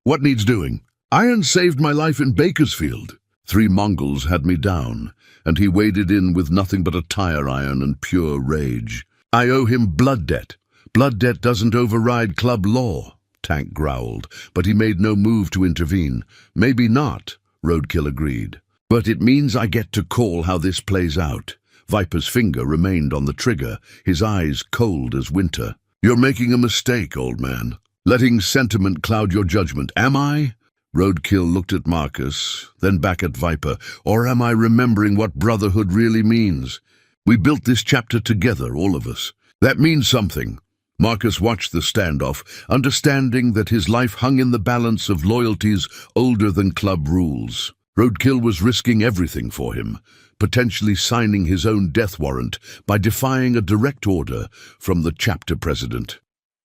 "What needs doing? Iron saved my life in Bakersfield. 3 Mongols had me down, and he waded in with nothing but a tire iron and pure rage. I owe him blood debt. Blood debt doesn't override club law," Tank growled, but he made no move to intervene. "Maybe not," Roadkill agreed. "But it means I get to call how this plays out." Viper's finger remained on the trigger, his eyes cold as winter. "You're making a mistake, old man. Letting sentiment cloud your judgment. Am I?" Roadkill looked at Marcus, then back at Viper. "Or am I remembering what brotherhood really means? We built this chapter together, all of us. That means something." Marcus watched the standoff, understanding that his life hung in the balance of loyalties older than club rules. Roadkill was risking everything for him, potentially signing his own death warrant by defying a direct order from the chapter president.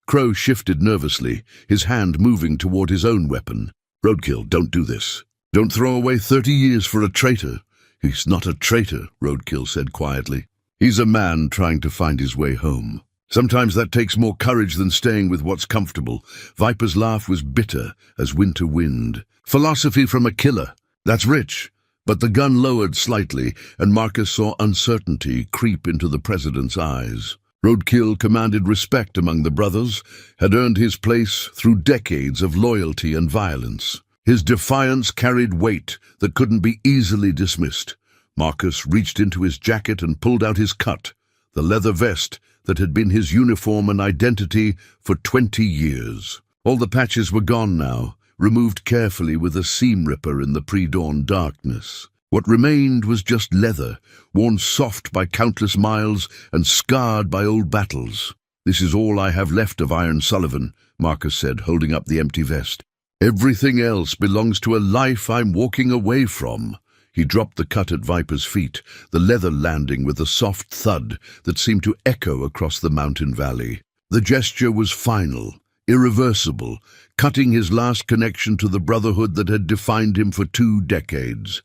Crow shifted nervously, his hand moving toward his own weapon. "Roadkill, don't do this. Don't throw away 30 years for a traitor." "He's not a traitor," Roadkill said quietly. "He's a man trying to find his way home. Sometimes that takes more courage than staying with what's comfortable." Viper's laugh was bitter as winter wind. "Philosophy from a killer. That's rich." But the gun lowered slightly, and Marcus saw uncertainty creep into the president's eyes. Roadkill commanded respect among the brothers, had earned his place through decades of loyalty and violence. His defiance carried weight that couldn't be easily dismissed. Marcus reached into his jacket and pulled out his cut, the leather vest that had been his uniform and identity for 20 years. All the patches were gone now, removed carefully with a seam ripper in the pre-dawn darkness. What remained was just leather, worn soft by countless miles and scarred by old battles. "This is all I have left of Iron Sullivan," Marcus said, holding up the empty vest. "Everything else belongs to a life I'm walking away from." He dropped the cut at Viper's feet, the leather landing with a soft thud that seemed to echo across the mountain valley. The gesture was final, irreversible, cutting his last connection to the brotherhood that had defined him for 2 decades.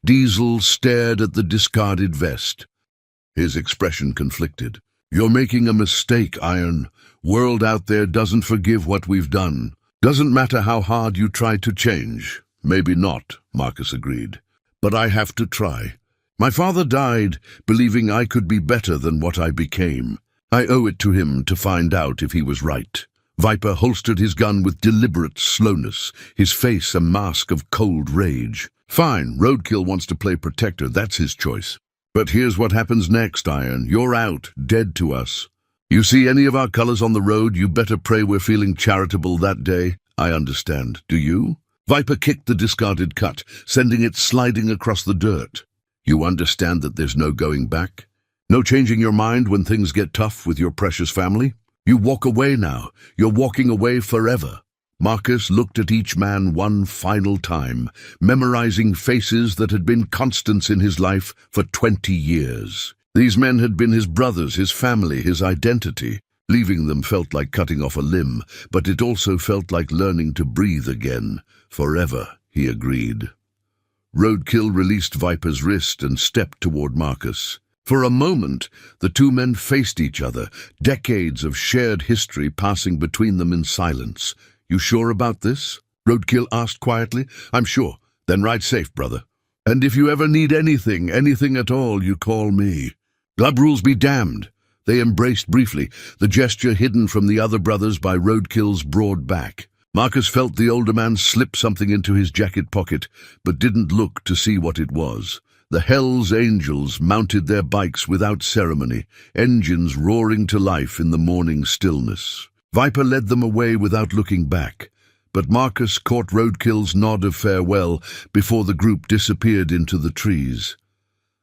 Diesel stared at the discarded vest. His expression conflicted. "You're making a mistake, Iron. World out there doesn't forgive what we've done. Doesn't matter how hard you try to change." "Maybe not," Marcus agreed. "But I have to try. My father died believing I could be better than what I became. I owe it to him to find out if he was right. Viper holstered his gun with deliberate slowness, his face a mask of cold rage. Fine, Roadkill wants to play protector, that's his choice. But here's what happens next, Iron. You're out, dead to us. You see any of our colors on the road, you better pray we're feeling charitable that day. I understand. Do you? Viper kicked the discarded cut, sending it sliding across the dirt. You understand that there's no going back? No changing your mind when things get tough with your precious family? You walk away now. You're walking away forever. Marcus looked at each man one final time, memorizing faces that had been constants in his life for 20 years. These men had been his brothers, his family, his identity. Leaving them felt like cutting off a limb, but it also felt like learning to breathe again. Forever, he agreed. Roadkill released Viper's wrist and stepped toward Marcus. For a moment, the two men faced each other, decades of shared history passing between them in silence. You sure about this? Roadkill asked quietly. I'm sure. Then ride safe, brother. And if you ever need anything at all, you call me. Club rules be damned. They embraced briefly, the gesture hidden from the other brothers by Roadkill's broad back. Marcus felt the older man slip something into his jacket pocket, but didn't look to see what it was. The Hell's Angels mounted their bikes without ceremony, engines roaring to life in the morning stillness. Viper led them away without looking back, but Marcus caught Roadkill's nod of farewell before the group disappeared into the trees.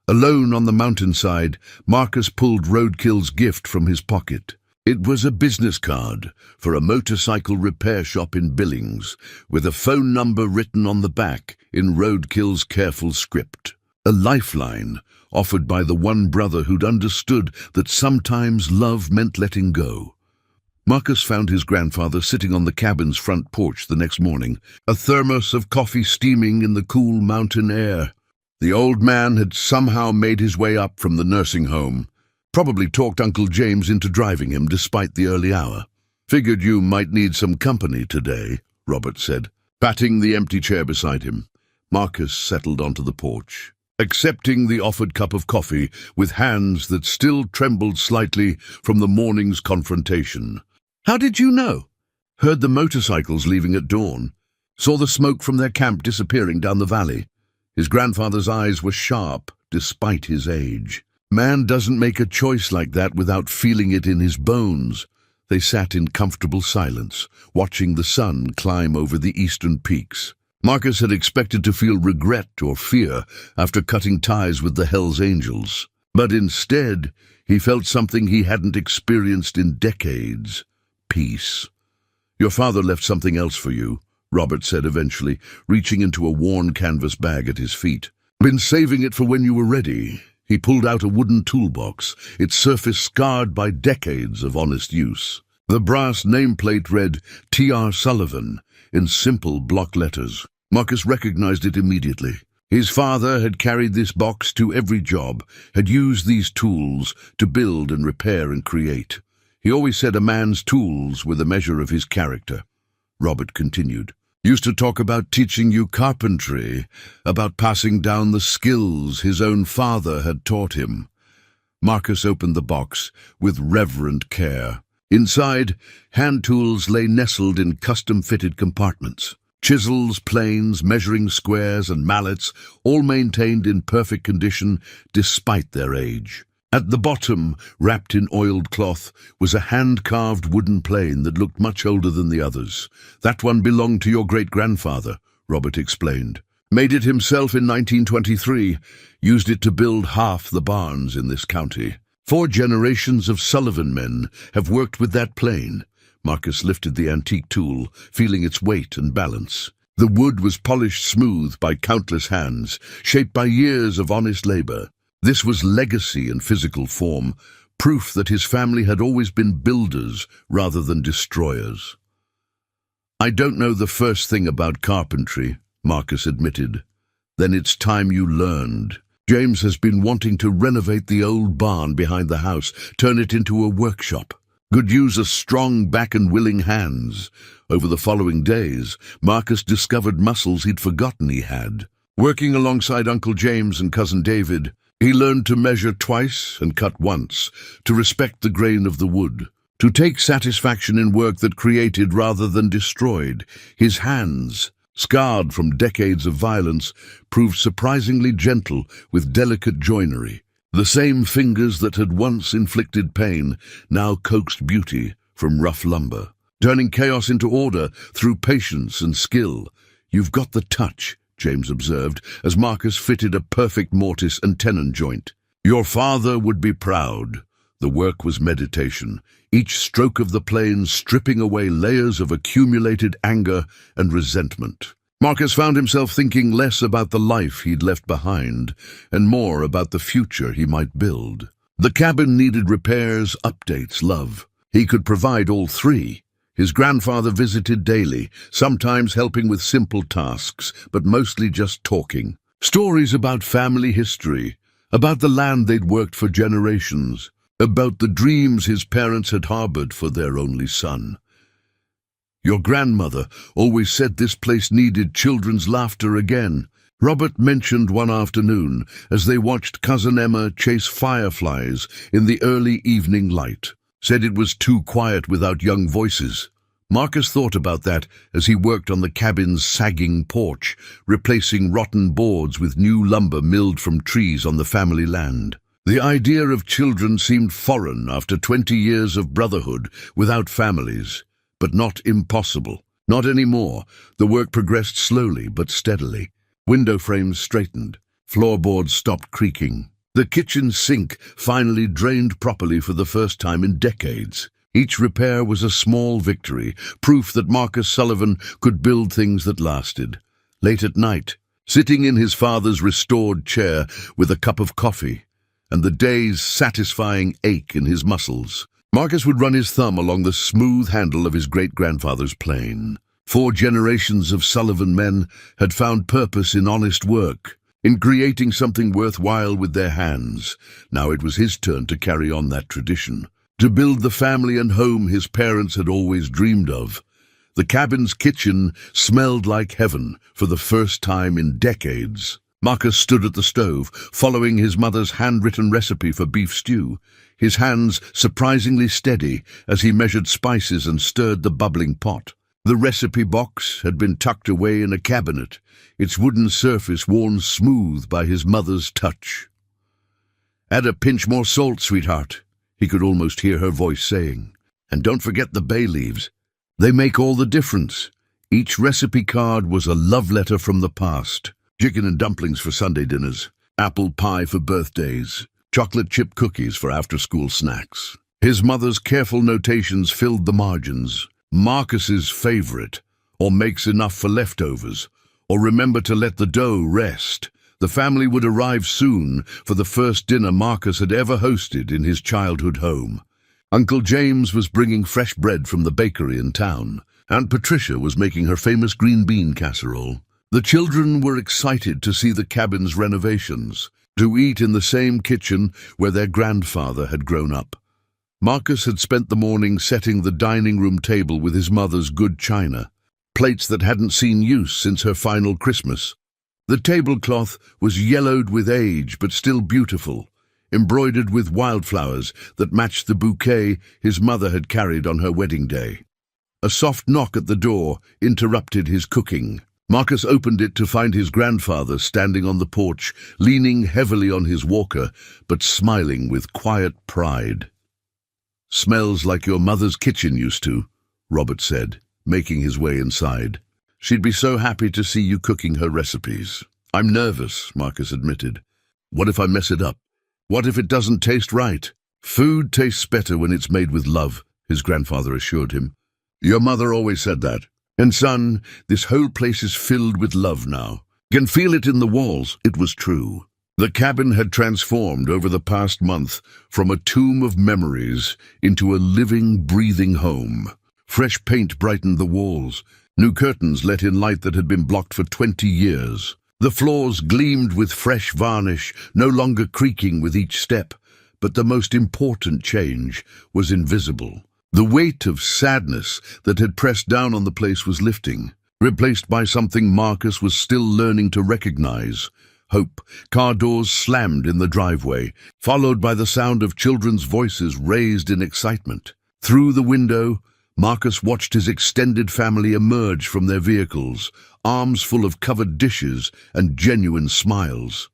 Alone on the mountainside, Marcus pulled Roadkill's gift from his pocket. It was a business card for a motorcycle repair shop in Billings, with a phone number written on the back in Roadkill's careful script. A lifeline offered by the one brother who'd understood that sometimes love meant letting go. Marcus found his grandfather sitting on the cabin's front porch the next morning, a thermos of coffee steaming in the cool mountain air. The old man had somehow made his way up from the nursing home. Probably talked Uncle James into driving him despite the early hour. Figured you might need some company today, Robert said, patting the empty chair beside him. Marcus settled onto the porch, accepting the offered cup of coffee with hands that still trembled slightly from the morning's confrontation. How did you know? Heard the motorcycles leaving at dawn. Saw the smoke from their camp disappearing down the valley. His grandfather's eyes were sharp, despite his age. Man doesn't make a choice like that without feeling it in his bones. They sat in comfortable silence, watching the sun climb over the eastern peaks. Marcus had expected to feel regret or fear after cutting ties with the Hell's Angels. But instead, he felt something he hadn't experienced in decades. Peace. Your father left something else for you, Robert said eventually, reaching into a worn canvas bag at his feet. Been saving it for when you were ready. He pulled out a wooden toolbox, its surface scarred by decades of honest use. The brass nameplate read T.R. Sullivan in simple block letters. Marcus recognized it immediately. His father had carried this box to every job, had used these tools to build and repair and create. He always said a man's tools were the measure of his character. Robert continued. Used to talk about teaching you carpentry, about passing down the skills his own father had taught him. Marcus opened the box with reverent care. Inside, hand tools lay nestled in custom-fitted compartments. Chisels, planes, measuring squares, and mallets, all maintained in perfect condition despite their age. At the bottom, wrapped in oiled cloth, was a hand-carved wooden plane that looked much older than the others. That one belonged to your great-grandfather, Robert explained. Made it himself in 1923, used it to build half the barns in this county. 4 generations of Sullivan men have worked with that plane. Marcus lifted the antique tool, feeling its weight and balance. The wood was polished smooth by countless hands, shaped by years of honest labor. This was legacy in physical form, proof that his family had always been builders rather than destroyers. I don't know the first thing about carpentry, Marcus admitted. Then it's time you learned. James has been wanting to renovate the old barn behind the house, turn it into a workshop. Could use a strong back and willing hands. Over the following days, Marcus discovered muscles he'd forgotten he had. Working alongside Uncle James and Cousin David, He learned to measure twice and cut once, to respect the grain of the wood, to take satisfaction in work that created rather than destroyed. His hands, scarred from decades of violence, proved surprisingly gentle with delicate joinery. The same fingers that had once inflicted pain now coaxed beauty from rough lumber, turning chaos into order through patience and skill. "You've got the touch," James observed, as Marcus fitted a perfect mortise and tenon joint. "Your father would be proud." The work was meditation, each stroke of the plane stripping away layers of accumulated anger and resentment. Marcus found himself thinking less about the life he'd left behind and more about the future he might build. The cabin needed repairs, updates, love. He could provide all three. His grandfather visited daily, sometimes helping with simple tasks, but mostly just talking. Stories about family history, about the land they'd worked for generations, about the dreams his parents had harbored for their only son. "Your grandmother always said this place needed children's laughter again," Robert mentioned one afternoon as they watched Cousin Emma chase fireflies in the early evening light. "Said it was too quiet without young voices." Marcus thought about that as he worked on the cabin's sagging porch, replacing rotten boards with new lumber milled from trees on the family land. The idea of children seemed foreign after 20 years of brotherhood without families, but not impossible. Not anymore. The work progressed slowly but steadily. Window frames straightened. Floorboards stopped creaking. The kitchen sink finally drained properly for the first time in decades. Each repair was a small victory, proof that Marcus Sullivan could build things that lasted. Late at night, sitting in his father's restored chair with a cup of coffee, and the day's satisfying ache in his muscles, Marcus would run his thumb along the smooth handle of his great-grandfather's plane. 4 generations of Sullivan men had found purpose in honest work, in creating something worthwhile with their hands. Now it was his turn to carry on that tradition, to build the family and home his parents had always dreamed of. The cabin's kitchen smelled like heaven for the first time in decades. Marcus stood at the stove, following his mother's handwritten recipe for beef stew, his hands surprisingly steady as he measured spices and stirred the bubbling pot. The recipe box had been tucked away in a cabinet, its wooden surface worn smooth by his mother's touch. "Add a pinch more salt, sweetheart," he could almost hear her voice saying. "And don't forget the bay leaves. They make all the difference." Each recipe card was a love letter from the past. Chicken and dumplings for Sunday dinners, apple pie for birthdays, chocolate chip cookies for after-school snacks. His mother's careful notations filled the margins. Marcus's favorite, or makes enough for leftovers, or remember to let the dough rest. The family would arrive soon for the first dinner Marcus had ever hosted in his childhood home. Uncle James was bringing fresh bread from the bakery in town. Aunt Patricia was making her famous green bean casserole. The children were excited to see the cabin's renovations, to eat in the same kitchen where their grandfather had grown up. Marcus had spent the morning setting the dining room table with his mother's good china, plates that hadn't seen use since her final Christmas. The tablecloth was yellowed with age but still beautiful, embroidered with wildflowers that matched the bouquet his mother had carried on her wedding day. A soft knock at the door interrupted his cooking. Marcus opened it to find his grandfather standing on the porch, leaning heavily on his walker, but smiling with quiet pride. "Smells like your mother's kitchen used to," Robert said, making his way inside. "She'd be so happy to see you cooking her recipes." "I'm nervous," Marcus admitted. "What if I mess it up? What if it doesn't taste right?" "Food tastes better when it's made with love," his grandfather assured him. "Your mother always said that. And son, this whole place is filled with love now. Can feel it in the walls." It was true. The cabin had transformed over the past month from a tomb of memories into a living, breathing home. Fresh paint brightened the walls. New curtains let in light that had been blocked for 20 years. The floors gleamed with fresh varnish, no longer creaking with each step. But the most important change was invisible. The weight of sadness that had pressed down on the place was lifting, replaced by something Marcus was still learning to recognize: hope. Car doors slammed in the driveway, followed by the sound of children's voices raised in excitement. Through the window, Marcus watched his extended family emerge from their vehicles, arms full of covered dishes and genuine smiles.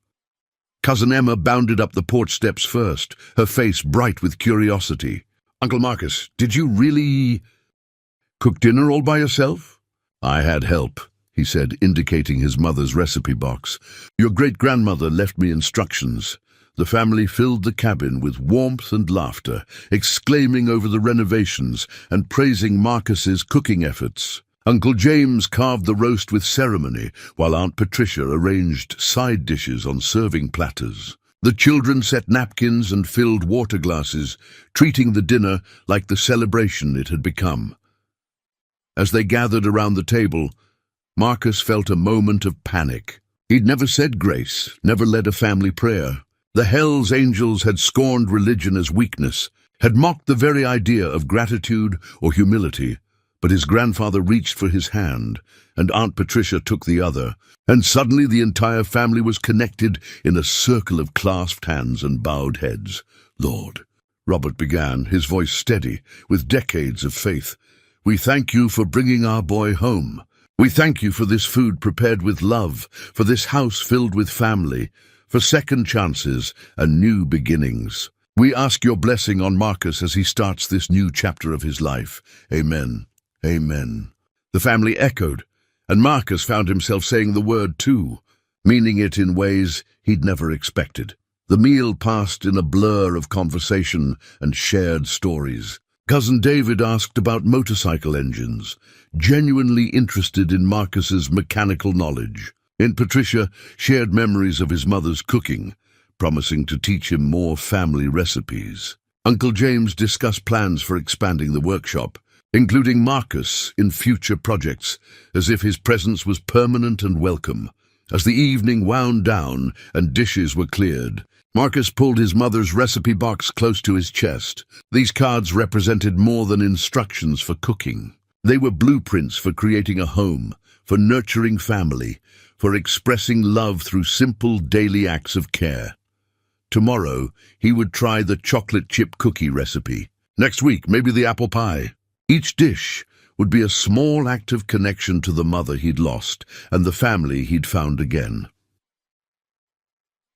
Cousin Emma bounded up the porch steps first, her face bright with curiosity. "Uncle Marcus, did you really cook dinner all by yourself?" "I had help," he said, indicating his mother's recipe box. "Your great-grandmother left me instructions." The family filled the cabin with warmth and laughter, exclaiming over the renovations and praising Marcus's cooking efforts. Uncle James carved the roast with ceremony, while Aunt Patricia arranged side dishes on serving platters. The children set napkins and filled water glasses, treating the dinner like the celebration it had become. As they gathered around the table, Marcus felt a moment of panic. He'd never said grace, never led a family prayer. The Hell's Angels had scorned religion as weakness, had mocked the very idea of gratitude or humility. But his grandfather reached for his hand, and Aunt Patricia took the other, and suddenly the entire family was connected in a circle of clasped hands and bowed heads. "Lord," Robert began, his voice steady, with decades of faith, "we thank you for bringing our boy home. We thank you for this food prepared with love, for this house filled with family, for second chances and new beginnings. We ask your blessing on Marcus as he starts this new chapter of his life. Amen. Amen." The family echoed, and Marcus found himself saying the word too, meaning it in ways he'd never expected. The meal passed in a blur of conversation and shared stories. Cousin David asked about motorcycle engines, genuinely interested in Marcus's mechanical knowledge. Aunt Patricia shared memories of his mother's cooking, promising to teach him more family recipes. Uncle James discussed plans for expanding the workshop, including Marcus in future projects, as if his presence was permanent and welcome. As the evening wound down and dishes were cleared, Marcus pulled his mother's recipe box close to his chest. These cards represented more than instructions for cooking. They were blueprints for creating a home, for nurturing family, for expressing love through simple daily acts of care. Tomorrow, he would try the chocolate chip cookie recipe. Next week, maybe the apple pie. Each dish would be a small act of connection to the mother he'd lost and the family he'd found again.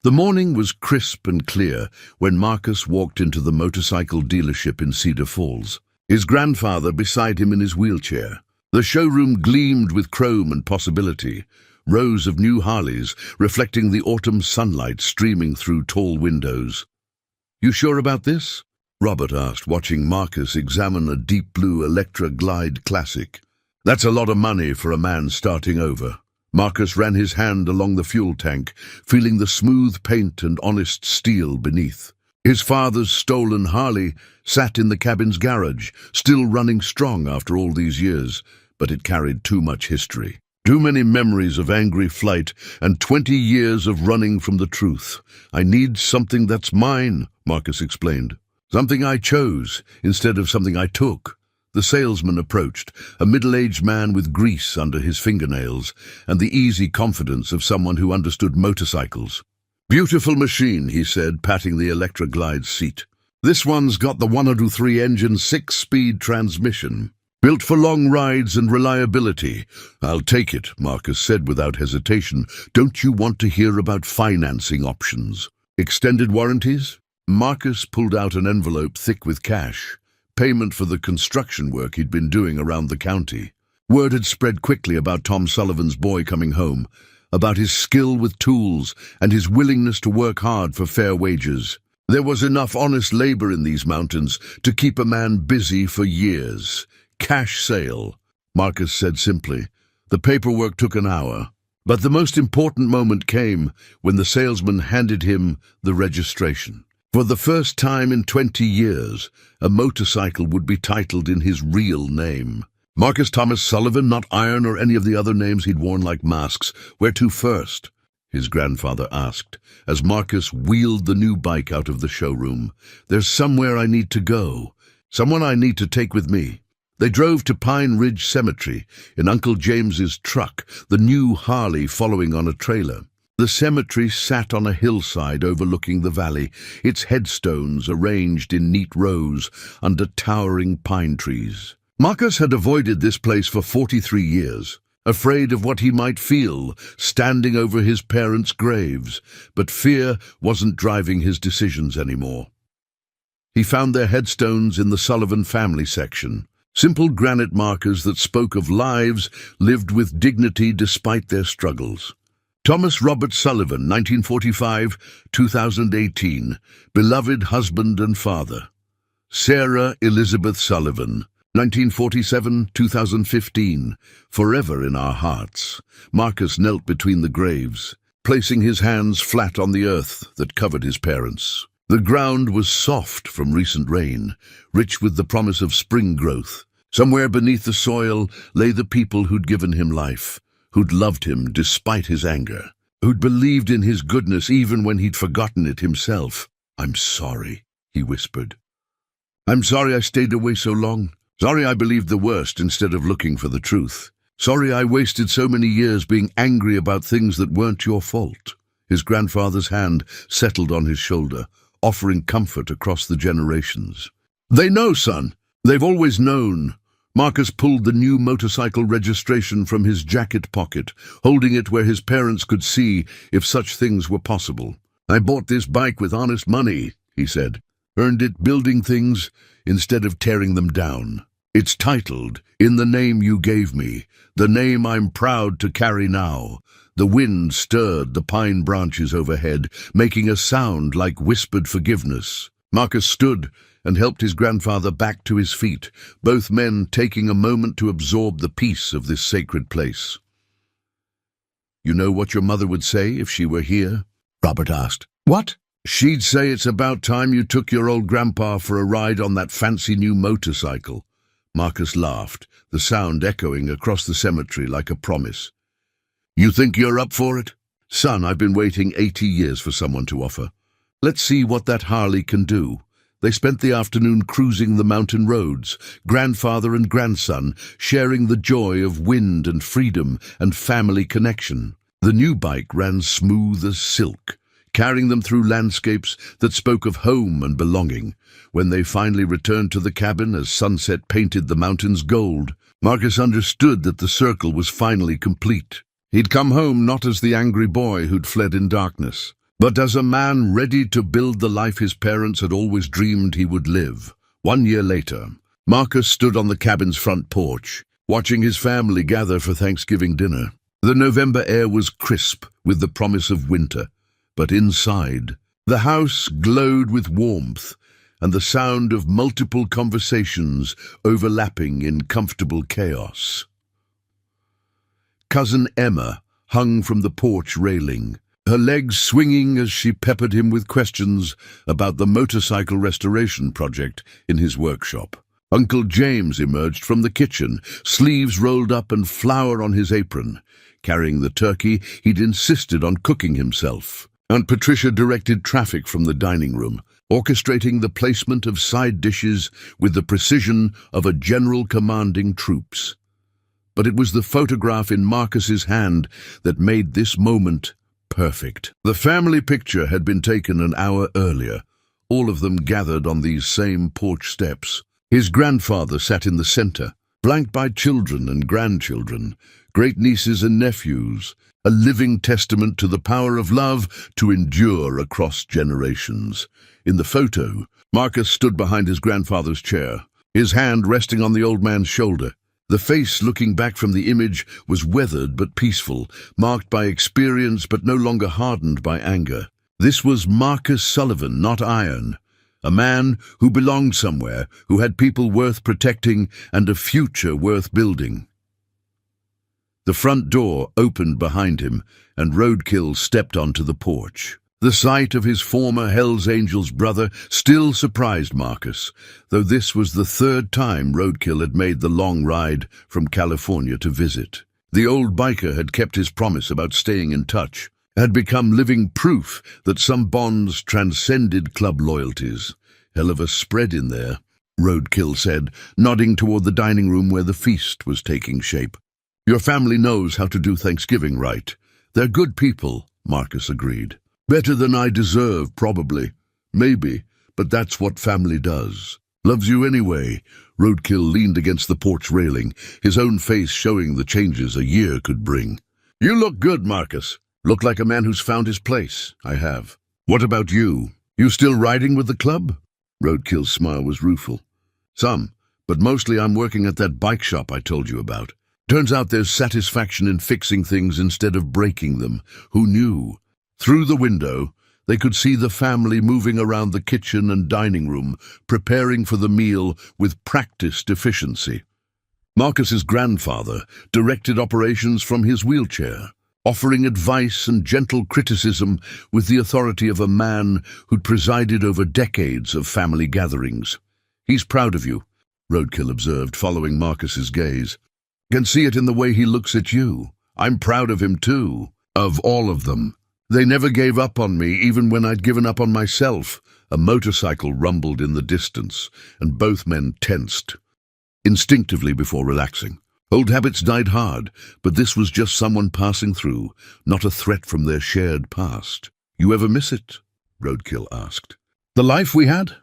The morning was crisp and clear when Marcus walked into the motorcycle dealership in Cedar Falls, his grandfather beside him in his wheelchair. The showroom gleamed with chrome and possibility, rows of new Harleys reflecting the autumn sunlight streaming through tall windows. "You sure about this?" Robert asked, watching Marcus examine a deep blue Electra Glide Classic. "That's a lot of money for a man starting over." Marcus ran his hand along the fuel tank, feeling the smooth paint and honest steel beneath. His father's stolen Harley sat in the cabin's garage, still running strong after all these years, but it carried too much history. Too many memories of angry flight and 20 years of running from the truth. "I need something that's mine," Marcus explained. "Something I chose instead of something I took." The salesman approached, a middle-aged man with grease under his fingernails and the easy confidence of someone who understood motorcycles. "Beautiful machine," he said, patting the Electra Glide's seat. "This one's got the 103 engine 6-speed transmission. Built for long rides and reliability." "I'll take it," Marcus said without hesitation. "Don't you want to hear about financing options? Extended warranties?" Marcus pulled out an envelope thick with cash, payment for the construction work he'd been doing around the county. Word had spread quickly about Tom Sullivan's boy coming home, about his skill with tools and his willingness to work hard for fair wages. There was enough honest labor in these mountains to keep a man busy for years. "Cash sale," Marcus said simply. The paperwork took an hour, but the most important moment came when the salesman handed him the registration. For the first time in 20 years, a motorcycle would be titled in his real name. Marcus Thomas Sullivan, not Iron or any of the other names he'd worn like masks. "Where to first?" his grandfather asked, as Marcus wheeled the new bike out of the showroom. "There's somewhere I need to go, someone I need to take with me." They drove to Pine Ridge Cemetery in Uncle James's truck, the new Harley following on a trailer. The cemetery sat on a hillside overlooking the valley, its headstones arranged in neat rows under towering pine trees. Marcus had avoided this place for 43 years, afraid of what he might feel standing over his parents' graves, but fear wasn't driving his decisions anymore. He found their headstones in the Sullivan family section, simple granite markers that spoke of lives lived with dignity despite their struggles. Thomas Robert Sullivan, 1945-2018, beloved husband and father. Sarah Elizabeth Sullivan, 1947-2015, forever in our hearts. Marcus knelt between the graves, placing his hands flat on the earth that covered his parents. The ground was soft from recent rain, rich with the promise of spring growth. Somewhere beneath the soil lay the people who'd given him life, who'd loved him despite his anger, who'd believed in his goodness even when he'd forgotten it himself. "I'm sorry," he whispered. "I'm sorry I stayed away so long. Sorry I believed the worst instead of looking for the truth. Sorry I wasted so many years being angry about things that weren't your fault." His grandfather's hand settled on his shoulder, offering comfort across the generations. "They know, son. They've always known." Marcus pulled the new motorcycle registration from his jacket pocket, holding it where his parents could see if such things were possible. "I bought this bike with honest money," he said. "Earned it building things instead of tearing them down. It's titled, 'In the Name You Gave Me,' the name I'm proud to carry now." The wind stirred the pine branches overhead, making a sound like whispered forgiveness. Marcus stood and helped his grandfather back to his feet, both men taking a moment to absorb the peace of this sacred place. "You know what your mother would say if she were here?" Robert asked. "What?" "She'd say it's about time you took your old grandpa for a ride on that fancy new motorcycle." Marcus laughed, the sound echoing across the cemetery like a promise. "You think you're up for it?" "Son, I've been waiting 80 years for someone to offer. Let's see what that Harley can do." They spent the afternoon cruising the mountain roads, grandfather and grandson sharing the joy of wind and freedom and family connection. The new bike ran smooth as silk, carrying them through landscapes that spoke of home and belonging. When they finally returned to the cabin as sunset painted the mountains gold, Marcus understood that the circle was finally complete. He'd come home not as the angry boy who'd fled in darkness, but as a man ready to build the life his parents had always dreamed he would live. 1 year later, Marcus stood on the cabin's front porch, watching his family gather for Thanksgiving dinner. The November air was crisp with the promise of winter, but inside, the house glowed with warmth and the sound of multiple conversations overlapping in comfortable chaos. Cousin Emma hung from the porch railing, her legs swinging as she peppered him with questions about the motorcycle restoration project in his workshop. Uncle James emerged from the kitchen, sleeves rolled up and flour on his apron, carrying the turkey he'd insisted on cooking himself. Aunt Patricia directed traffic from the dining room, orchestrating the placement of side dishes with the precision of a general commanding troops. But it was the photograph in Marcus's hand that made this moment perfect. The family picture had been taken an hour earlier, all of them gathered on these same porch steps. His grandfather sat in the center, flanked by children and grandchildren, great-nieces and nephews, a living testament to the power of love to endure across generations. In the photo, Marcus stood behind his grandfather's chair, his hand resting on the old man's shoulder. The face looking back from the image was weathered but peaceful, marked by experience but no longer hardened by anger. This was Marcus Sullivan, not iron. A man who belonged somewhere, who had people worth protecting and a future worth building. The front door opened behind him, and Roadkill stepped onto the porch. The sight of his former Hells Angels brother still surprised Marcus, though this was the third time Roadkill had made the long ride from California to visit. The old biker had kept his promise about staying in touch, had become living proof that some bonds transcended club loyalties. "Hell of a spread in there," Roadkill said, nodding toward the dining room where the feast was taking shape. "Your family knows how to do Thanksgiving right. They're good people, Marcus agreed. Better than I deserve, probably. Maybe, but that's what family does. Loves you anyway. Roadkill leaned against the porch railing, his own face showing the changes a year could bring. You look good, Marcus. Look like a man who's found his place. I have. What about you? You still riding with the club? Roadkill's smile was rueful. Some, but mostly I'm working at that bike shop I told you about. Turns out there's satisfaction in fixing things instead of breaking them. Who knew? Through the window, they could see the family moving around the kitchen and dining room, preparing for the meal with practiced efficiency. Marcus's grandfather directed operations from his wheelchair, offering advice and gentle criticism with the authority of a man who'd presided over decades of family gatherings. He's proud of you, Roadkill observed, following Marcus's gaze. Can see it in the way he looks at you. I'm proud of him too, of all of them. They never gave up on me, even when I'd given up on myself. A motorcycle rumbled in the distance, and both men tensed, instinctively before relaxing. Old habits died hard, but this was just someone passing through, not a threat from their shared past. You ever miss it? Roadkill asked. The life we had?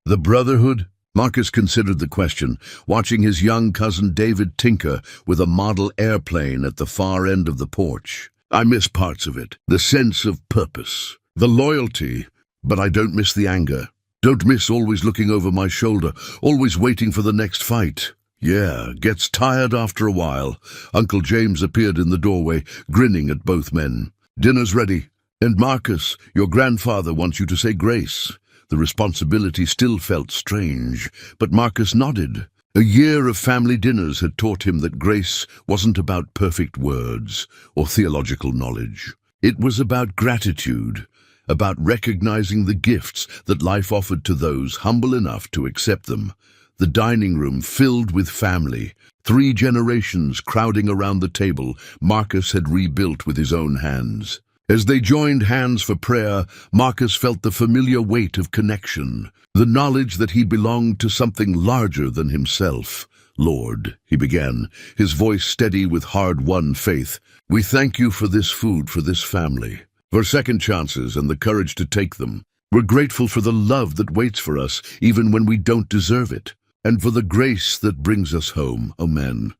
The brotherhood? Marcus considered the question, watching his young cousin David tinker with a model airplane at the far end of the porch. I miss parts of it, the sense of purpose, the loyalty, but I don't miss the anger. Don't miss always looking over my shoulder, always waiting for the next fight. Yeah, gets tired after a while. Uncle James appeared in the doorway, grinning at both men. Dinner's ready. And Marcus, your grandfather wants you to say grace. The responsibility still felt strange, but Marcus nodded. A year of family dinners had taught him that grace wasn't about perfect words or theological knowledge. It was about gratitude, about recognizing the gifts that life offered to those humble enough to accept them. The dining room filled with family, 3 generations crowding around the table Marcus had rebuilt with his own hands. As they joined hands for prayer, Marcus felt the familiar weight of connection, the knowledge that he belonged to something larger than himself. Lord, he began, his voice steady with hard-won faith, we thank you for this food, for this family, for second chances and the courage to take them. We're grateful for the love that waits for us, even when we don't deserve it, and for the grace that brings us home. Amen.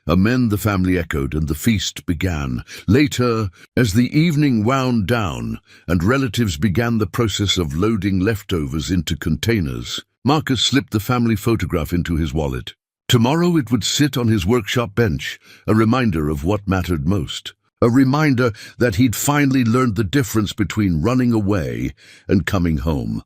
Amen, the family echoed, and the feast began. Later, as the evening wound down and relatives began the process of loading leftovers into containers, Marcus slipped the family photograph into his wallet. Tomorrow it would sit on his workshop bench, a reminder of what mattered most. A reminder that he'd finally learned the difference between running away and coming home.